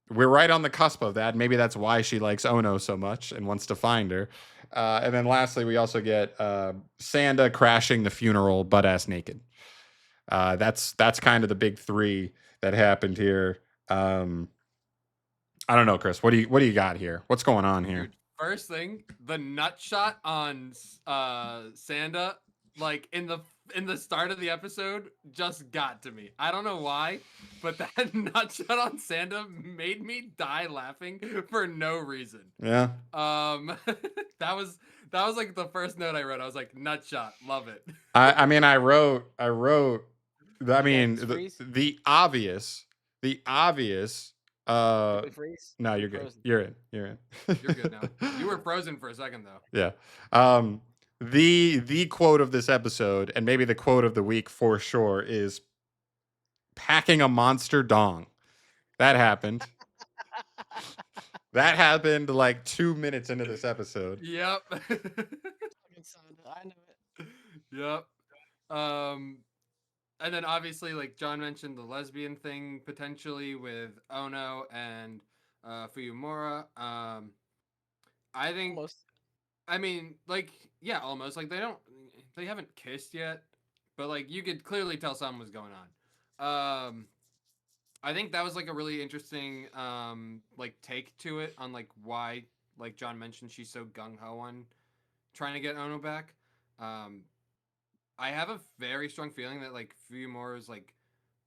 S1: we're right on the cusp of that. Maybe that's why she likes Ono so much and wants to find her. And then lastly, we also get Sanda crashing the funeral butt ass naked. That's kind of the big 3 that happened here. I don't know, Chris. What do you got here? What's going on here?
S2: Dude, first thing, the nut shot on Sanda, like in the start of the episode, just got to me. I don't know why, but that nut shot on Sanda made me die laughing for no reason.
S1: Yeah.
S2: That was like the first note I wrote. I was like, nut shot, love it.
S1: I mean, I wrote. I mean,
S3: guys freeze?
S1: the obvious.
S3: Did we freeze?
S1: No,
S3: We're
S1: you're good.
S3: frozen.
S1: You're in.
S2: You're good now. You were frozen for a second though.
S1: Yeah. The quote of this episode, and maybe the quote of the week for sure, is packing a monster dong. That happened. That happened like 2 minutes into this episode.
S2: Yep.
S3: Fucking Sanda, I know it.
S2: Yep. And then obviously, like John mentioned, the lesbian thing potentially with Ono and Fuyumura. I think.
S3: Almost.
S2: I mean, like, yeah, almost. Like they haven't kissed yet, but like you could clearly tell something was going on. I think that was like a really interesting like take to it on like why, like John mentioned, she's so gung ho on trying to get Ono back. I have a very strong feeling that like Fuyumura is like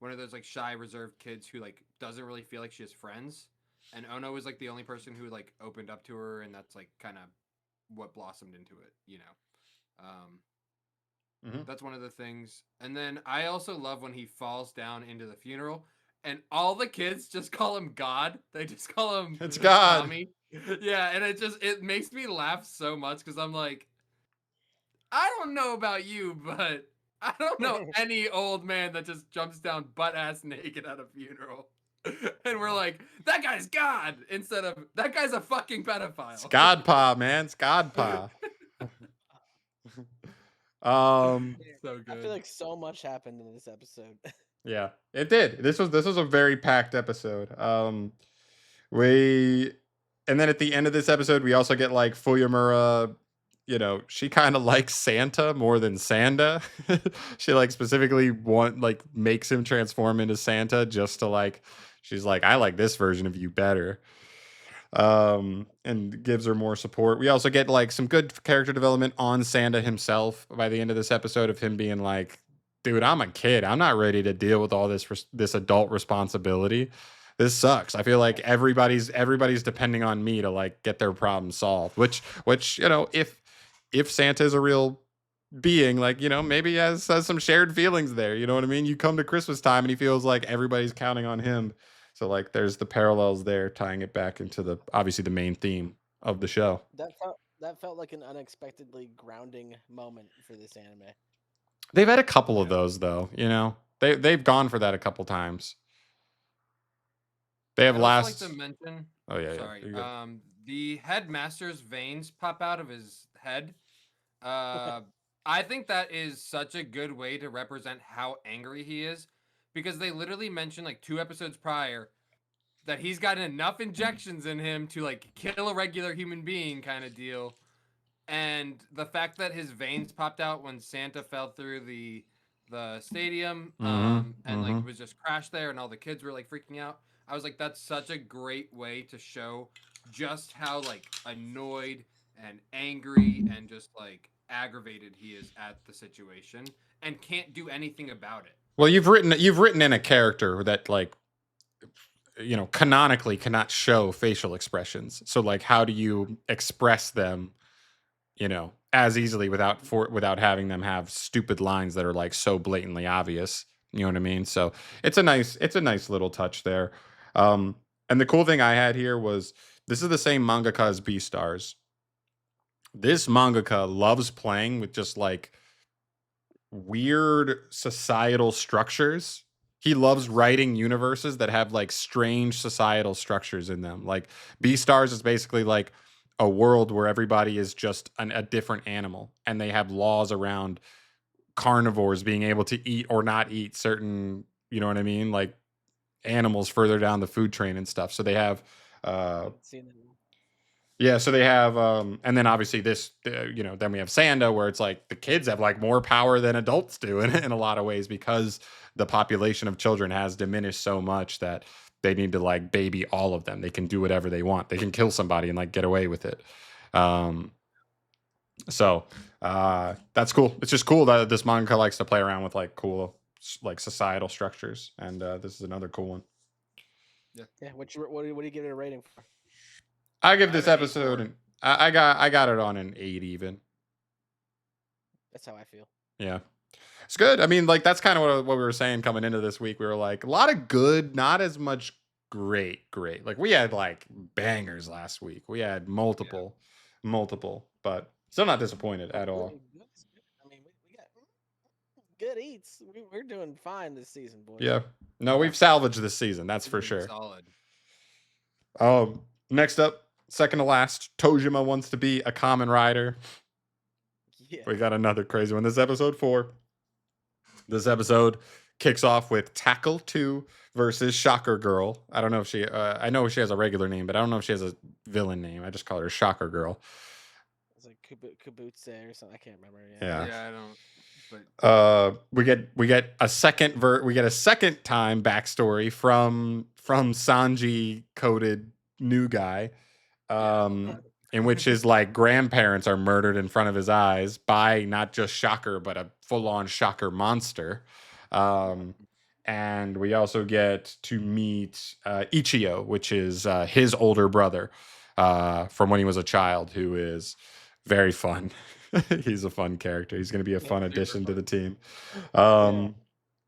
S2: one of those like shy, reserved kids who like doesn't really feel like she has friends, and Ono was like the only person who like opened up to her, and that's like kind of what blossomed into it, you know. That's one of the things. And then I also love when he falls down into the funeral, and all the kids just call him God. They just call him
S1: It's God.
S2: Tommy. Yeah, and it makes me laugh so much because I'm like, I don't know about you, but I don't know any old man that just jumps down butt ass naked at a funeral. And we're like, that guy's God instead of that guy's a fucking pedophile.
S1: It's God-pa, man. It's God-pa.
S2: So good.
S3: I feel like so much happened in this episode.
S1: Yeah, it did. This was a very packed episode. We and then at the end of this episode, we also get like Fuyamura. You know, she kind of likes Santa more than Sanda. She like specifically makes him transform into Santa just to like. She's like, I like this version of you better. And gives her more support. We also get like some good character development on Sanda himself by the end of this episode of him being like, dude, I'm a kid. I'm not ready to deal with all this adult responsibility. This sucks. I feel like everybody's depending on me to like get their problem solved. Which you know, if Santa is a real being, like, you know, maybe he has some shared feelings there. You know what I mean? You come to Christmas time and he feels like everybody's counting on him. So like, there's the parallels there, tying it back into obviously the main theme of the show.
S3: That felt like an unexpectedly grounding moment for this anime.
S1: They've had a couple of those though, you know. They've gone for that a couple times. They have
S2: I'd
S1: last.
S2: also like to mention.
S1: Oh yeah,
S2: sorry.
S1: Yeah.
S2: The headmaster's veins pop out of his head. I think that is such a good way to represent how angry he is, because they literally mentioned like 2 episodes prior that he's got enough injections in him to like kill a regular human being kind of deal. And the fact that his veins popped out when Santa fell through the stadium, and like it was just crashed there, and all the kids were like freaking out. I was like, that's such a great way to show just how like annoyed and angry and just like aggravated he is at the situation and can't do anything about it.
S1: Well, you've written in a character that like, you know, canonically cannot show facial expressions. So like, how do you express them, you know, as easily without having them have stupid lines that are like so blatantly obvious? You know what I mean? So it's a nice little touch there. And the cool thing I had here was this is the same mangaka as Beastars. This mangaka loves playing with just like weird societal structures. He loves writing universes that have like strange societal structures in them. Like Beastars is basically like a world where everybody is just a different animal, and they have laws around carnivores being able to eat or not eat certain, you know what I mean, like animals further down the food train and stuff. So they have yeah, so they have and then obviously this you know, then we have Sanda, where it's like the kids have like more power than adults do in a lot of ways, because the population of children has diminished so much that they need to like baby all of them. They can do whatever they want. They can kill somebody and like get away with it. So that's cool. It's just cool that this manga likes to play around with like cool like societal structures, and this is another cool one.
S3: Yeah. What do you give it a rating for?
S1: I give this episode an I got it on an 8 even.
S3: That's how I feel.
S1: Yeah. It's good. I mean, like that's kind of what we were saying coming into this week. We were like, a lot of good, not as much great. Like we had like bangers last week. We had multiple, but still not disappointed at all.
S3: I mean, we got good eats. We're doing fine this season, boys.
S1: Yeah. No, we've salvaged this season. That's for sure.
S2: Solid.
S1: Next up, second to last, Tojima wants to be a common rider.
S3: Yeah.
S1: We got another crazy one. This is episode 4. This episode kicks off with Tackle 2 versus Shocker Girl. I don't know if she I know she has a regular name, but I don't know if she has a villain name. I just call her Shocker Girl.
S3: It's like Kabutse or something. I can't remember.
S2: Yeah, I don't. But
S1: we get a second time backstory from Sanji coded new guy. In which his like grandparents are murdered in front of his eyes by not just Shocker, but a full-on Shocker monster. and we also get to meet Ichio, which is his older brother from when he was a child, who is very fun. He's a fun character. He's going to be a
S3: Yeah,
S1: fun
S2: super
S1: addition to
S2: fun.
S1: the team.
S3: Yeah.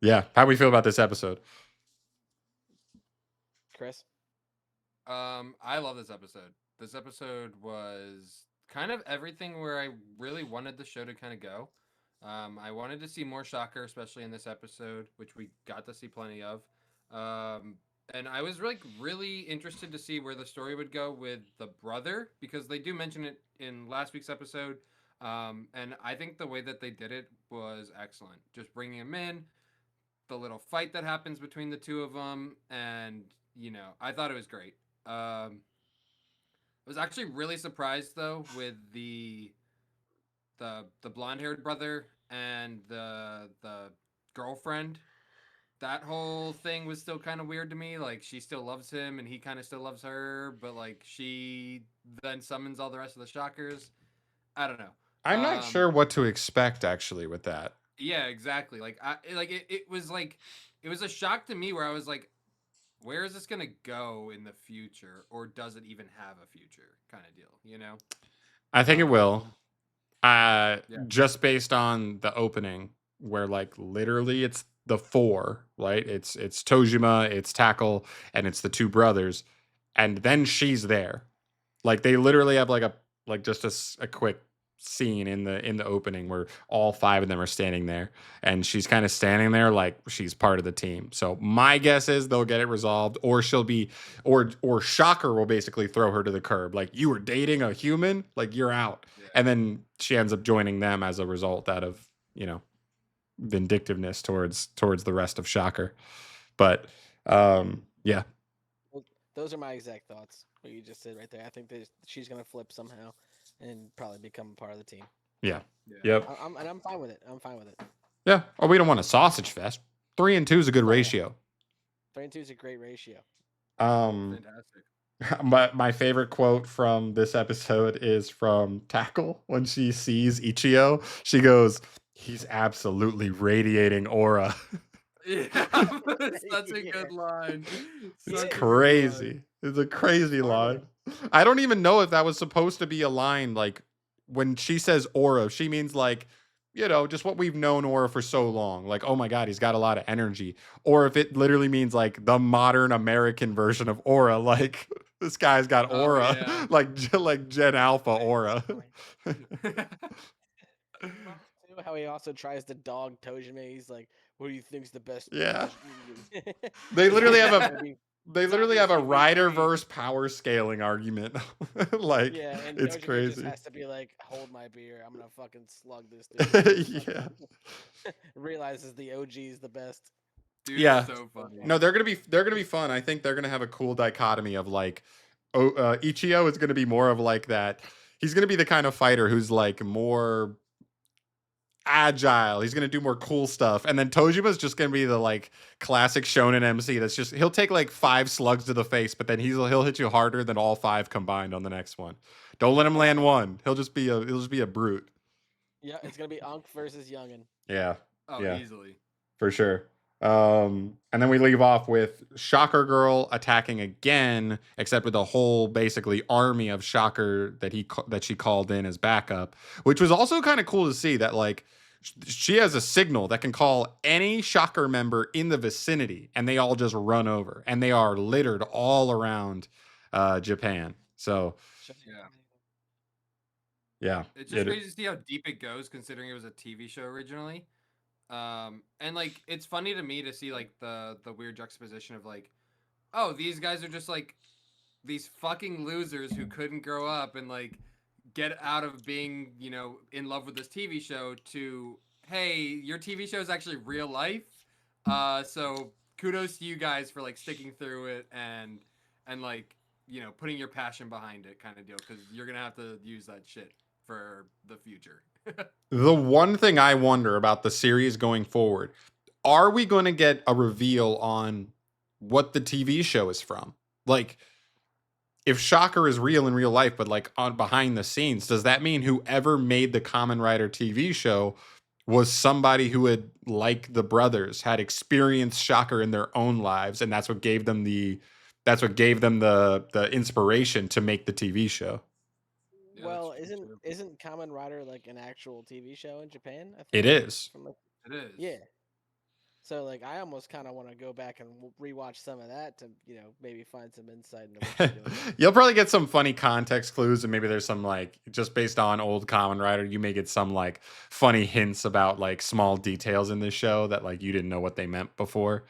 S1: Yeah. How do we feel about this episode?
S3: Chris.
S2: I love this episode. This episode was kind of everything where I really wanted the show to kind of go. I wanted to see more Shocker, especially in this episode, which we got to see plenty of. And I was really interested to see where the story would go with the brother, because they do mention it in last week's episode. And I think the way that they did it was excellent. Just bringing him in, the little fight that happens between the two of them, and I thought it was great. I was actually really surprised though with the blonde haired brother and the girlfriend. That whole thing was still kind of weird to me. Like, she still loves him and he kind of still loves her, but like she then summons all the rest of the Shockers. I don't know.
S1: I'm not sure what to expect actually with that.
S2: Yeah, exactly. It was a shock to me where I was like, where is this gonna go in the future, or does it even have a future, kind of deal?
S1: I think it will.
S2: Yeah.
S1: Just based on the opening, where like literally it's the four, right? It's Tojima, it's Tackle, and it's the two brothers, and then she's there. Like they literally have just a quick scene in the opening where all five of them are standing there, and she's kind of standing there like she's part of the team. So my guess is they'll get it resolved, or she'll be, or Shocker will basically throw her to the curb, like, you were dating a human, like you're out.
S2: Yeah.
S1: And then she ends up joining them as a result, out of vindictiveness towards the rest of Shocker. But yeah.
S3: Well, those are my exact thoughts. What you just said right there. I think that she's gonna flip somehow, and probably become part of the team.
S1: Yeah.
S2: Yeah.
S1: Yep.
S3: I'm fine with it. I'm fine with it.
S1: Yeah. Oh, we don't want a sausage fest. 3 and 2 is a good
S3: Oh, yeah.
S1: ratio.
S3: 3 and 2 is a great ratio.
S2: Fantastic.
S1: My favorite quote from this episode is from Tackle. When she sees Ichio, she goes, "He's absolutely radiating aura."
S2: Yeah, such a good line.
S1: It's
S2: Such a good
S1: crazy.
S2: line.
S1: It's a crazy
S3: Harmony.
S1: line. I don't even know if that was supposed to be a line. Like, when she says aura, she means like, just what we've known aura for so long. Like, oh my God, he's got a lot of energy. Or if it literally means like the modern American version of aura, like this guy's got
S2: Oh,
S1: aura,
S2: yeah.
S1: like Gen Alpha aura.
S3: How he also tries to dog Tojime. He's like, "What do you think's the best?"
S1: Yeah.
S3: best
S1: They literally have
S3: It's
S1: a they literally have a
S3: obviously week
S1: rider
S3: 3.
S1: verse power scaling argument. Like,
S3: Yeah, and
S1: it's
S3: Tojime
S1: crazy.
S3: just has to be like, "Hold my beer. I'm gonna fucking slug this dude."
S1: Yeah.
S3: Realizes the OG is the best.
S2: Dude,
S1: Yeah.
S2: so funny.
S1: No, they're gonna be fun. I think they're gonna have a cool dichotomy of like, Ichio is gonna be more of like that. He's gonna be the kind of fighter who's like more agile. He's gonna do more cool stuff, and then Tojima's just gonna be the like classic shonen MC. That's just, he'll take like 5 slugs to the face, but then he'll hit you harder than all 5 combined on the next one. Don't let him land one. He'll just be a brute.
S3: Yeah, it's gonna be Unk versus Youngin.
S1: Yeah.
S2: Oh,
S1: Yeah.
S2: easily.
S1: For sure. And then we leave off with Shocker Girl attacking again, except with a whole basically army of Shocker that she called in as backup, which was also kind of cool to see that like she has a signal that can call any Shocker member in the vicinity, and they all just run over, and they are littered all around Japan. So
S2: Yeah.
S1: yeah,
S2: It's just crazy to see how deep it goes, considering it was a TV show originally. And like, it's funny to me to see like the weird juxtaposition of like, oh, these guys are just like these fucking losers who couldn't grow up and like get out of being, in love with this TV show, to, hey, your TV show is actually real life. So kudos to you guys for like sticking through it and like, putting your passion behind it, kind of deal, because you're gonna have to use that shit for the future.
S1: The one thing I wonder about the series going forward, are we going to get a reveal on what the TV show is from? Like, if Shocker is real in real life, but like on behind the scenes, does that mean whoever made the Kamen Rider TV show was somebody who had, like the brothers, had experienced Shocker in their own lives, and that's what gave them the inspiration to make the TV show.
S2: Yeah,
S3: Well,
S2: that's true, too.
S3: isn't Kamen Rider like an actual TV show in Japan? I
S1: It
S3: think.
S1: is.
S3: From like,
S2: It is.
S3: yeah. So like, I almost kind of want to go back and rewatch some of that to maybe find some insight into what they're doing.
S1: You'll probably get some funny context clues, and maybe there's some like just based on old Kamen Rider, you may get some like funny hints about like small details in this show that like you didn't know what they meant before,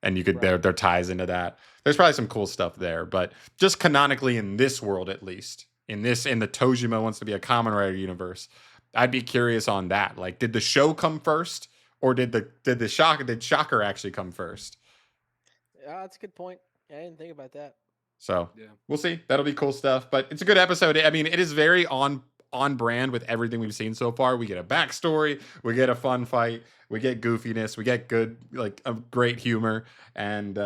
S1: and you could
S3: Right.
S1: there ties into that. There's probably some cool stuff there, but just canonically in this world, at least in the Tojima wants to be a Kamen Rider universe, I'd be curious on that. Like, did the show come first, or did Shocker actually come first?
S3: That's a good point. I didn't think about that.
S1: So
S2: Yeah.
S1: we'll see. That'll be cool stuff. But it's a good episode. I mean, it is very on brand with everything we've seen so far. We get a backstory, we get a fun fight, we get goofiness, we get good, like a great humor, and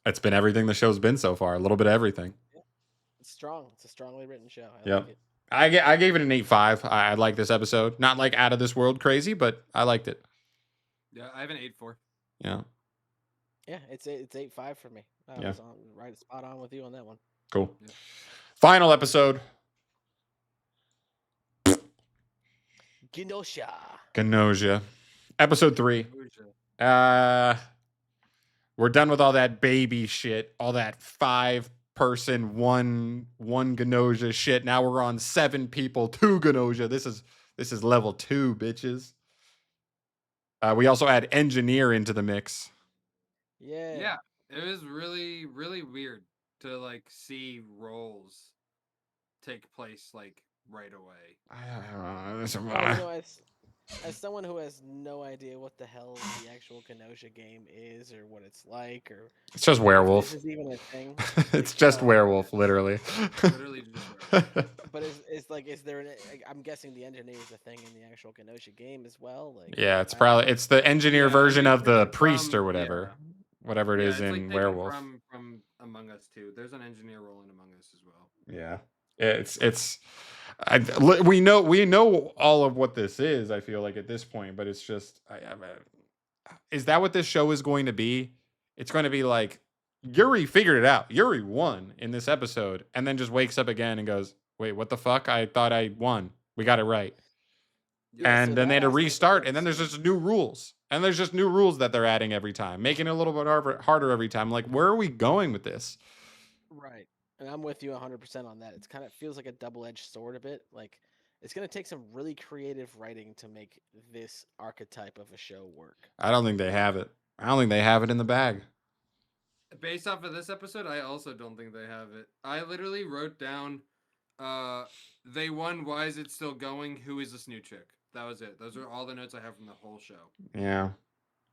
S1: it's been everything the show's been so far. A little bit of everything.
S3: It's strong. It's a strongly written show. I
S1: Yep.
S3: like it.
S1: I gave it an 8.5. I like this episode. Not like out of this world crazy, but I liked it.
S2: Yeah, I have an 8.4.
S1: Yeah.
S3: Yeah, it's 8.5 for me. I
S1: Yeah.
S3: was right spot on with you on that one.
S1: Cool.
S2: Yeah.
S1: Final episode.
S3: Genosha.
S1: Ganosia. Episode 3. We're done with all that baby shit, all that 5-person, one Ganosia shit. Now we're on 7 people, 2 Ganosia. This is level 2, bitches. We also add engineer into the mix.
S3: Yeah.
S2: Yeah, it was really, really weird to like see roles take place like right away.
S3: As someone who has no idea what the hell the actual Kenosha game is or what it's like or
S1: It's just
S3: if
S1: werewolf.
S3: this is even a thing.
S1: It's just werewolf, literally.
S2: Literally just werewolf.
S3: But it's like, is there I'm guessing the engineer is a thing in the actual Kenosha game as well. Like,
S1: Yeah, it's the engineer
S2: Yeah,
S1: version
S2: it's
S1: of the
S2: taken
S1: priest
S2: from-
S1: or whatever.
S2: yeah.
S1: Whatever it
S2: Yeah,
S1: is
S2: it's
S1: in
S2: like taken
S1: werewolf.
S2: from Among Us too. There's an engineer role in Among Us as well.
S1: Yeah, we know all of what this is. I feel like at this point, but it's just, is that what this show is going to be? It's going to be like Yuri figured it out. Yuri won in this episode, and then just wakes up again and goes, "Wait, what the fuck? I thought I won. We got it right."
S2: Yeah,
S1: And
S3: so
S1: then they had
S3: that
S1: to
S3: aspect of
S1: restart,
S3: it
S1: and then there's
S3: is-
S1: just new rules, and there's just new rules that they're adding every time, making it a little bit harder every time. Like, where are we going with this?
S3: Right. And I'm with you 100% on that. It's kind of feels like a double-edged sword a bit. Like, it's going to take some really creative writing to make this archetype of a show work.
S1: I don't think they have it. I don't think they have it in the bag.
S2: Based off of this episode, I also don't think they have it. I literally wrote down, they won. Why is it still going? Who is this new chick? That was it. Those are all the notes I have from the whole show.
S1: Yeah.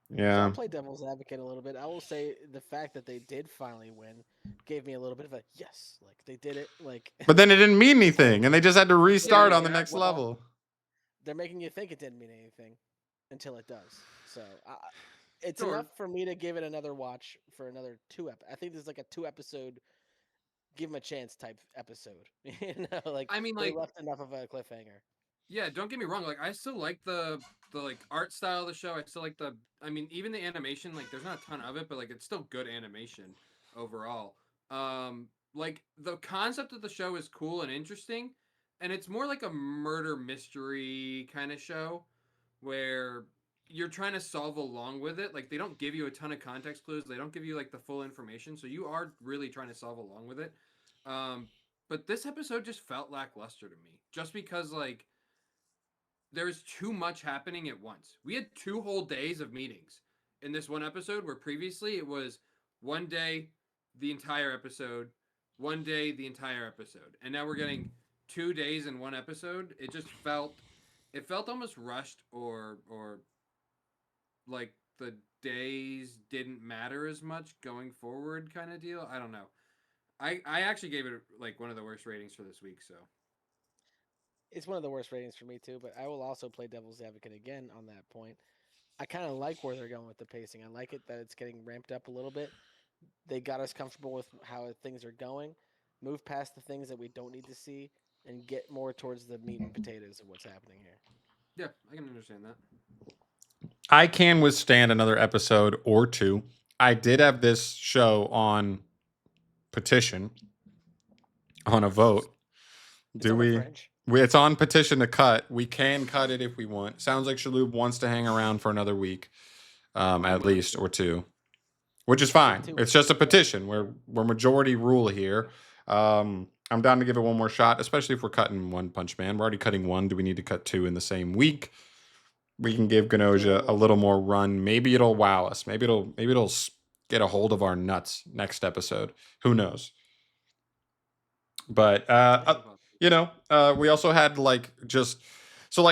S3: So
S1: Yeah.
S3: I'll play devil's advocate a little bit. I will say the fact that they did finally win gave me a little bit of a yes, like they did it. Like,
S1: But then it didn't mean anything, and they just had to restart on the
S2: yeah,
S1: next
S3: well,
S1: level.
S3: they're making you think it didn't mean anything until it does. So it's
S2: Sure.
S3: enough for me to give it another watch for another I think this is like a 2-episode, give them a chance type episode. Like,
S2: I mean,
S3: they
S2: like,
S3: left enough of a cliffhanger.
S2: yeah, don't get me wrong. Like, I still like the like art style of the show. I still like the. I mean, even the animation. Like, there's not a ton of it, but like, it's still good animation overall. Like the concept of the show is cool and interesting, and it's more like a murder mystery kind of show, where you're trying to solve along with it. Like, they don't give you a ton of context clues. They don't give you like the full information, so you are really trying to solve along with it. But this episode just felt lackluster to me, just because like there's too much happening at once. We had 2 whole days of meetings in this one episode, where previously it was one day, the entire episode, one day, the entire episode. And now we're getting 2 days in one episode. It just felt almost rushed, or like the days didn't matter as much going forward kind of deal. I don't know. I actually gave it like one of the worst ratings for this week, so
S3: It's one of the worst ratings for me too, but I will also play devil's advocate again on that point. I kind of like where they're going with the pacing. I like it that it's getting ramped up a little bit. They got us comfortable with how things are going, move past the things that we don't need to see, and get more towards the meat and potatoes of what's happening here.
S2: Yeah, I can understand that.
S1: I can withstand another episode or two. I did have this show on petition, on a vote.
S3: It's
S1: Do
S3: on the
S1: we?
S3: fringe.
S1: It's on petition to cut. We can cut it if we want. Sounds like Shalhoub wants to hang around for another week,
S2: I'm
S1: at
S2: willing
S1: least,
S2: to.
S1: or two, which is fine.
S3: 2
S1: It's
S3: weeks.
S1: just a petition. We're majority rule here. I'm down to give it one more shot, especially if we're cutting One Punch Man. We're already cutting one. Do we need to cut two in the same week? We can give Ganoja a little more run. Maybe it'll wow us. Maybe it'll get a hold of our nuts next episode. Who knows? But we also had like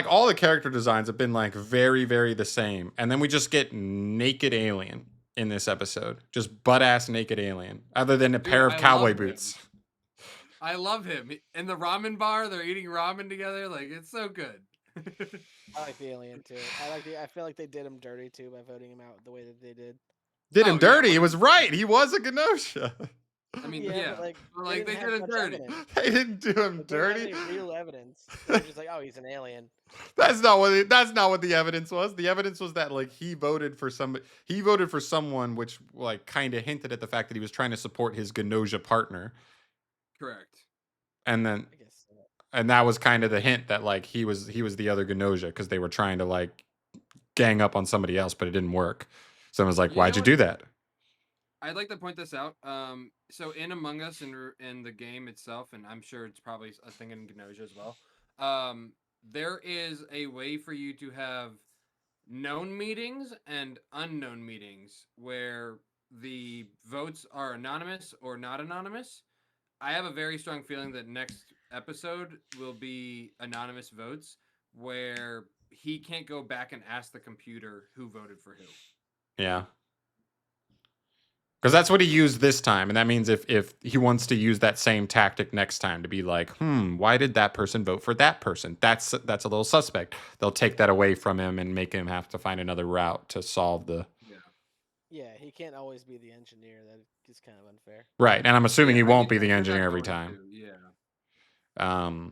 S1: all the character designs have been like very, very the same, and then we just get naked alien in this episode, just butt ass naked alien, other than a pair of
S2: I
S1: cowboy
S2: love him.
S1: boots.
S2: I love him. In the ramen bar, they're eating ramen together. Like, it's so good.
S3: I like the alien too. I feel like they did him dirty too by voting him out the way that they did.
S1: Did him
S2: Oh, yeah,
S1: dirty. He was right. He was a Genosha.
S2: I mean,
S3: Yeah,
S2: yeah.
S3: but
S2: Like, they
S3: didn't have
S2: did it
S3: much
S2: dirty.
S3: evidence.
S1: They didn't do him
S3: Like, they didn't
S1: dirty.
S3: have any real evidence. They were just like, oh, he's an alien.
S1: That's not what the evidence was. The evidence was that like he voted for someone which like kind of hinted at the fact that he was trying to support his Genosha partner.
S2: Correct.
S1: And then
S3: I guess so.
S1: and that was kind of the hint that like he was the other Genosha because they were trying to like gang up on somebody else, but it didn't work. Someone was like,
S2: You
S1: "Why'd
S2: know
S1: you
S2: what?
S1: do that?"
S2: I'd like to point this out. So in Among Us in the game itself, and I'm sure it's probably a thing in Genosha as well. There is a way for you to have known meetings and unknown meetings where the votes are anonymous or not anonymous. I have a very strong feeling that next episode will be anonymous votes where he can't go back and ask the computer who voted for who.
S1: Yeah. Because that's what he used this time, and that means if he wants to use that same tactic next time to be like, why did that person vote for that person? That's a little suspect. They'll take that away from him and make him have to find another route to solve the.
S3: Yeah, he can't always be the engineer. That is kind of unfair.
S1: Right, and I'm assuming he
S2: I
S1: won't
S2: mean,
S1: be the
S2: they're not
S1: engineer every
S2: going
S1: time.
S2: to, Yeah.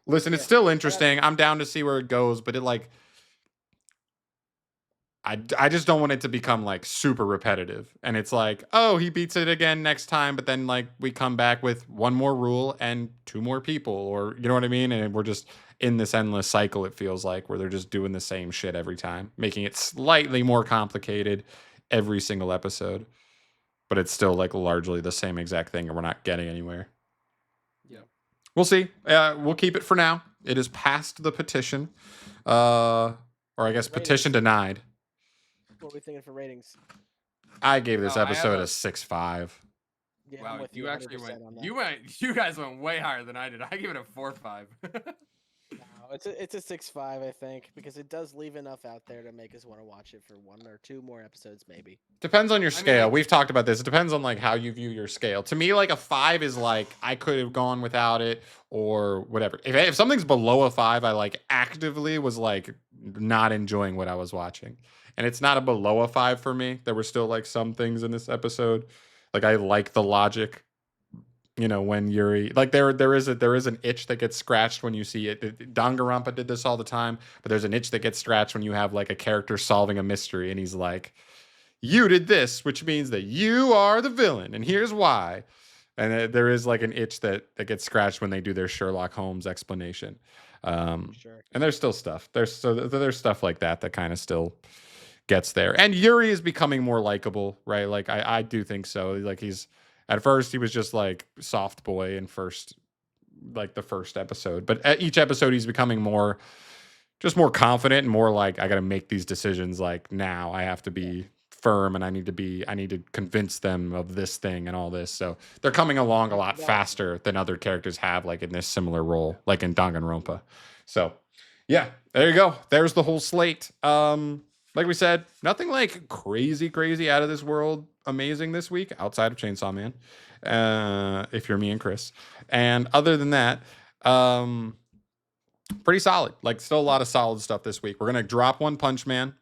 S1: Listen, it's
S3: Yeah.
S1: still interesting. I'm down to see where it goes, but it like. I just don't want it to become like super repetitive. And it's like, oh, he beats it again next time, but then like we come back with one more rule and two more people, or you know what I mean? And we're just in this endless cycle, it feels like, where they're just doing the same shit every time, making it slightly more complicated every single episode. But it's still like largely the same exact thing, and we're not getting anywhere.
S2: Yeah.
S1: We'll see. We'll keep it for now. It is past the petition. Or I guess petition denied.
S3: What are we thinking for ratings?
S1: I gave this
S2: Oh, I have
S1: episode
S2: a-
S1: a 6.5.
S3: Yeah, I'm
S2: Wow,
S3: with
S2: you actually
S3: 100% on
S2: went.
S3: that.
S2: You guys went way higher than I did. I give it a 4.5.
S3: No, it's a 6.5, I think, because it does leave enough out there to make us want to watch it for one or two more episodes, maybe.
S1: Depends on your
S2: I mean,
S1: scale.
S2: like-
S1: We've talked about this. It depends on like how you view your scale. To me, like a 5 is like I could have gone without it or whatever. If something's below a 5, I like actively was like not enjoying what I was watching. And it's not a below a 5 for me. There were still like some things in this episode. Like I like the logic. You know, when Yuri like there is an itch that gets scratched when you see it. Danganronpa did this all the time, but there's an itch that gets scratched when you have like a character solving a mystery and he's like, you did this, which means that you are the villain, and here's why. And there is like an itch that gets scratched when they do their Sherlock Holmes explanation.
S3: Sure.
S1: And there's still stuff. There's stuff like that kind of still gets there. And Yuri is becoming more likable, right? Like I do think so. Like he's at first he was just like soft boy in the first episode, but at each episode he's becoming more confident and more like I got to make these decisions like now. I have to be firm and I need to convince them of this thing and all this. So they're coming along a lot faster than other characters have like in this similar role, like in Danganronpa. So yeah, there you go. There's the whole slate. Like we said, nothing like crazy out of this world amazing this week outside of Chainsaw Man. If you're me and Chris. And other than that, pretty solid. Like still a lot of solid stuff this week. We're going to drop One Punch Man.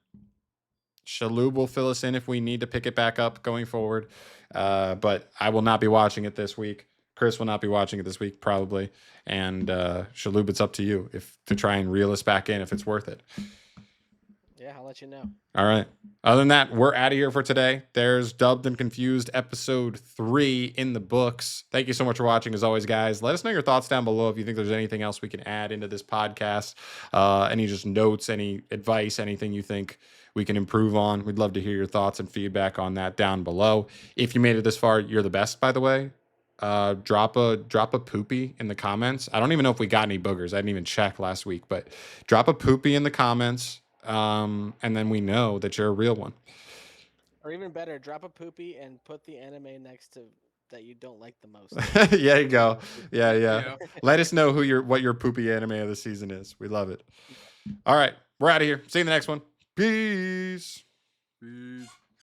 S1: Shalhoub will fill us in if we need to pick it back up going forward. But I will not be watching it this week. Chris will not be watching it this week, probably. And Shalhoub, it's up to you to try and reel us back in if it's worth it.
S3: Yeah, I'll let you know.
S1: All right. Other than that, we're out of here for today. There's Dubbed and Confused episode 3 in the books. Thank you so much for watching. As always, guys, let us know your thoughts down below if you think there's anything else we can add into this podcast. Any just notes, any advice, anything you think we can improve on. We'd love to hear your thoughts and feedback on that down below. If you made it this far, you're the best, by the way. Drop a poopy in the comments. I don't even know if we got any boogers. I didn't even check last week, but drop a poopy in the comments. And then we know that you're a real one.
S3: Or even better, drop a poopy and put the anime next to that you don't like the most.
S1: Yeah, you go. Yeah. Let us know what your poopy anime of the season is. We love it. All right, we're out of here. See you in the next one. Peace.
S2: Peace.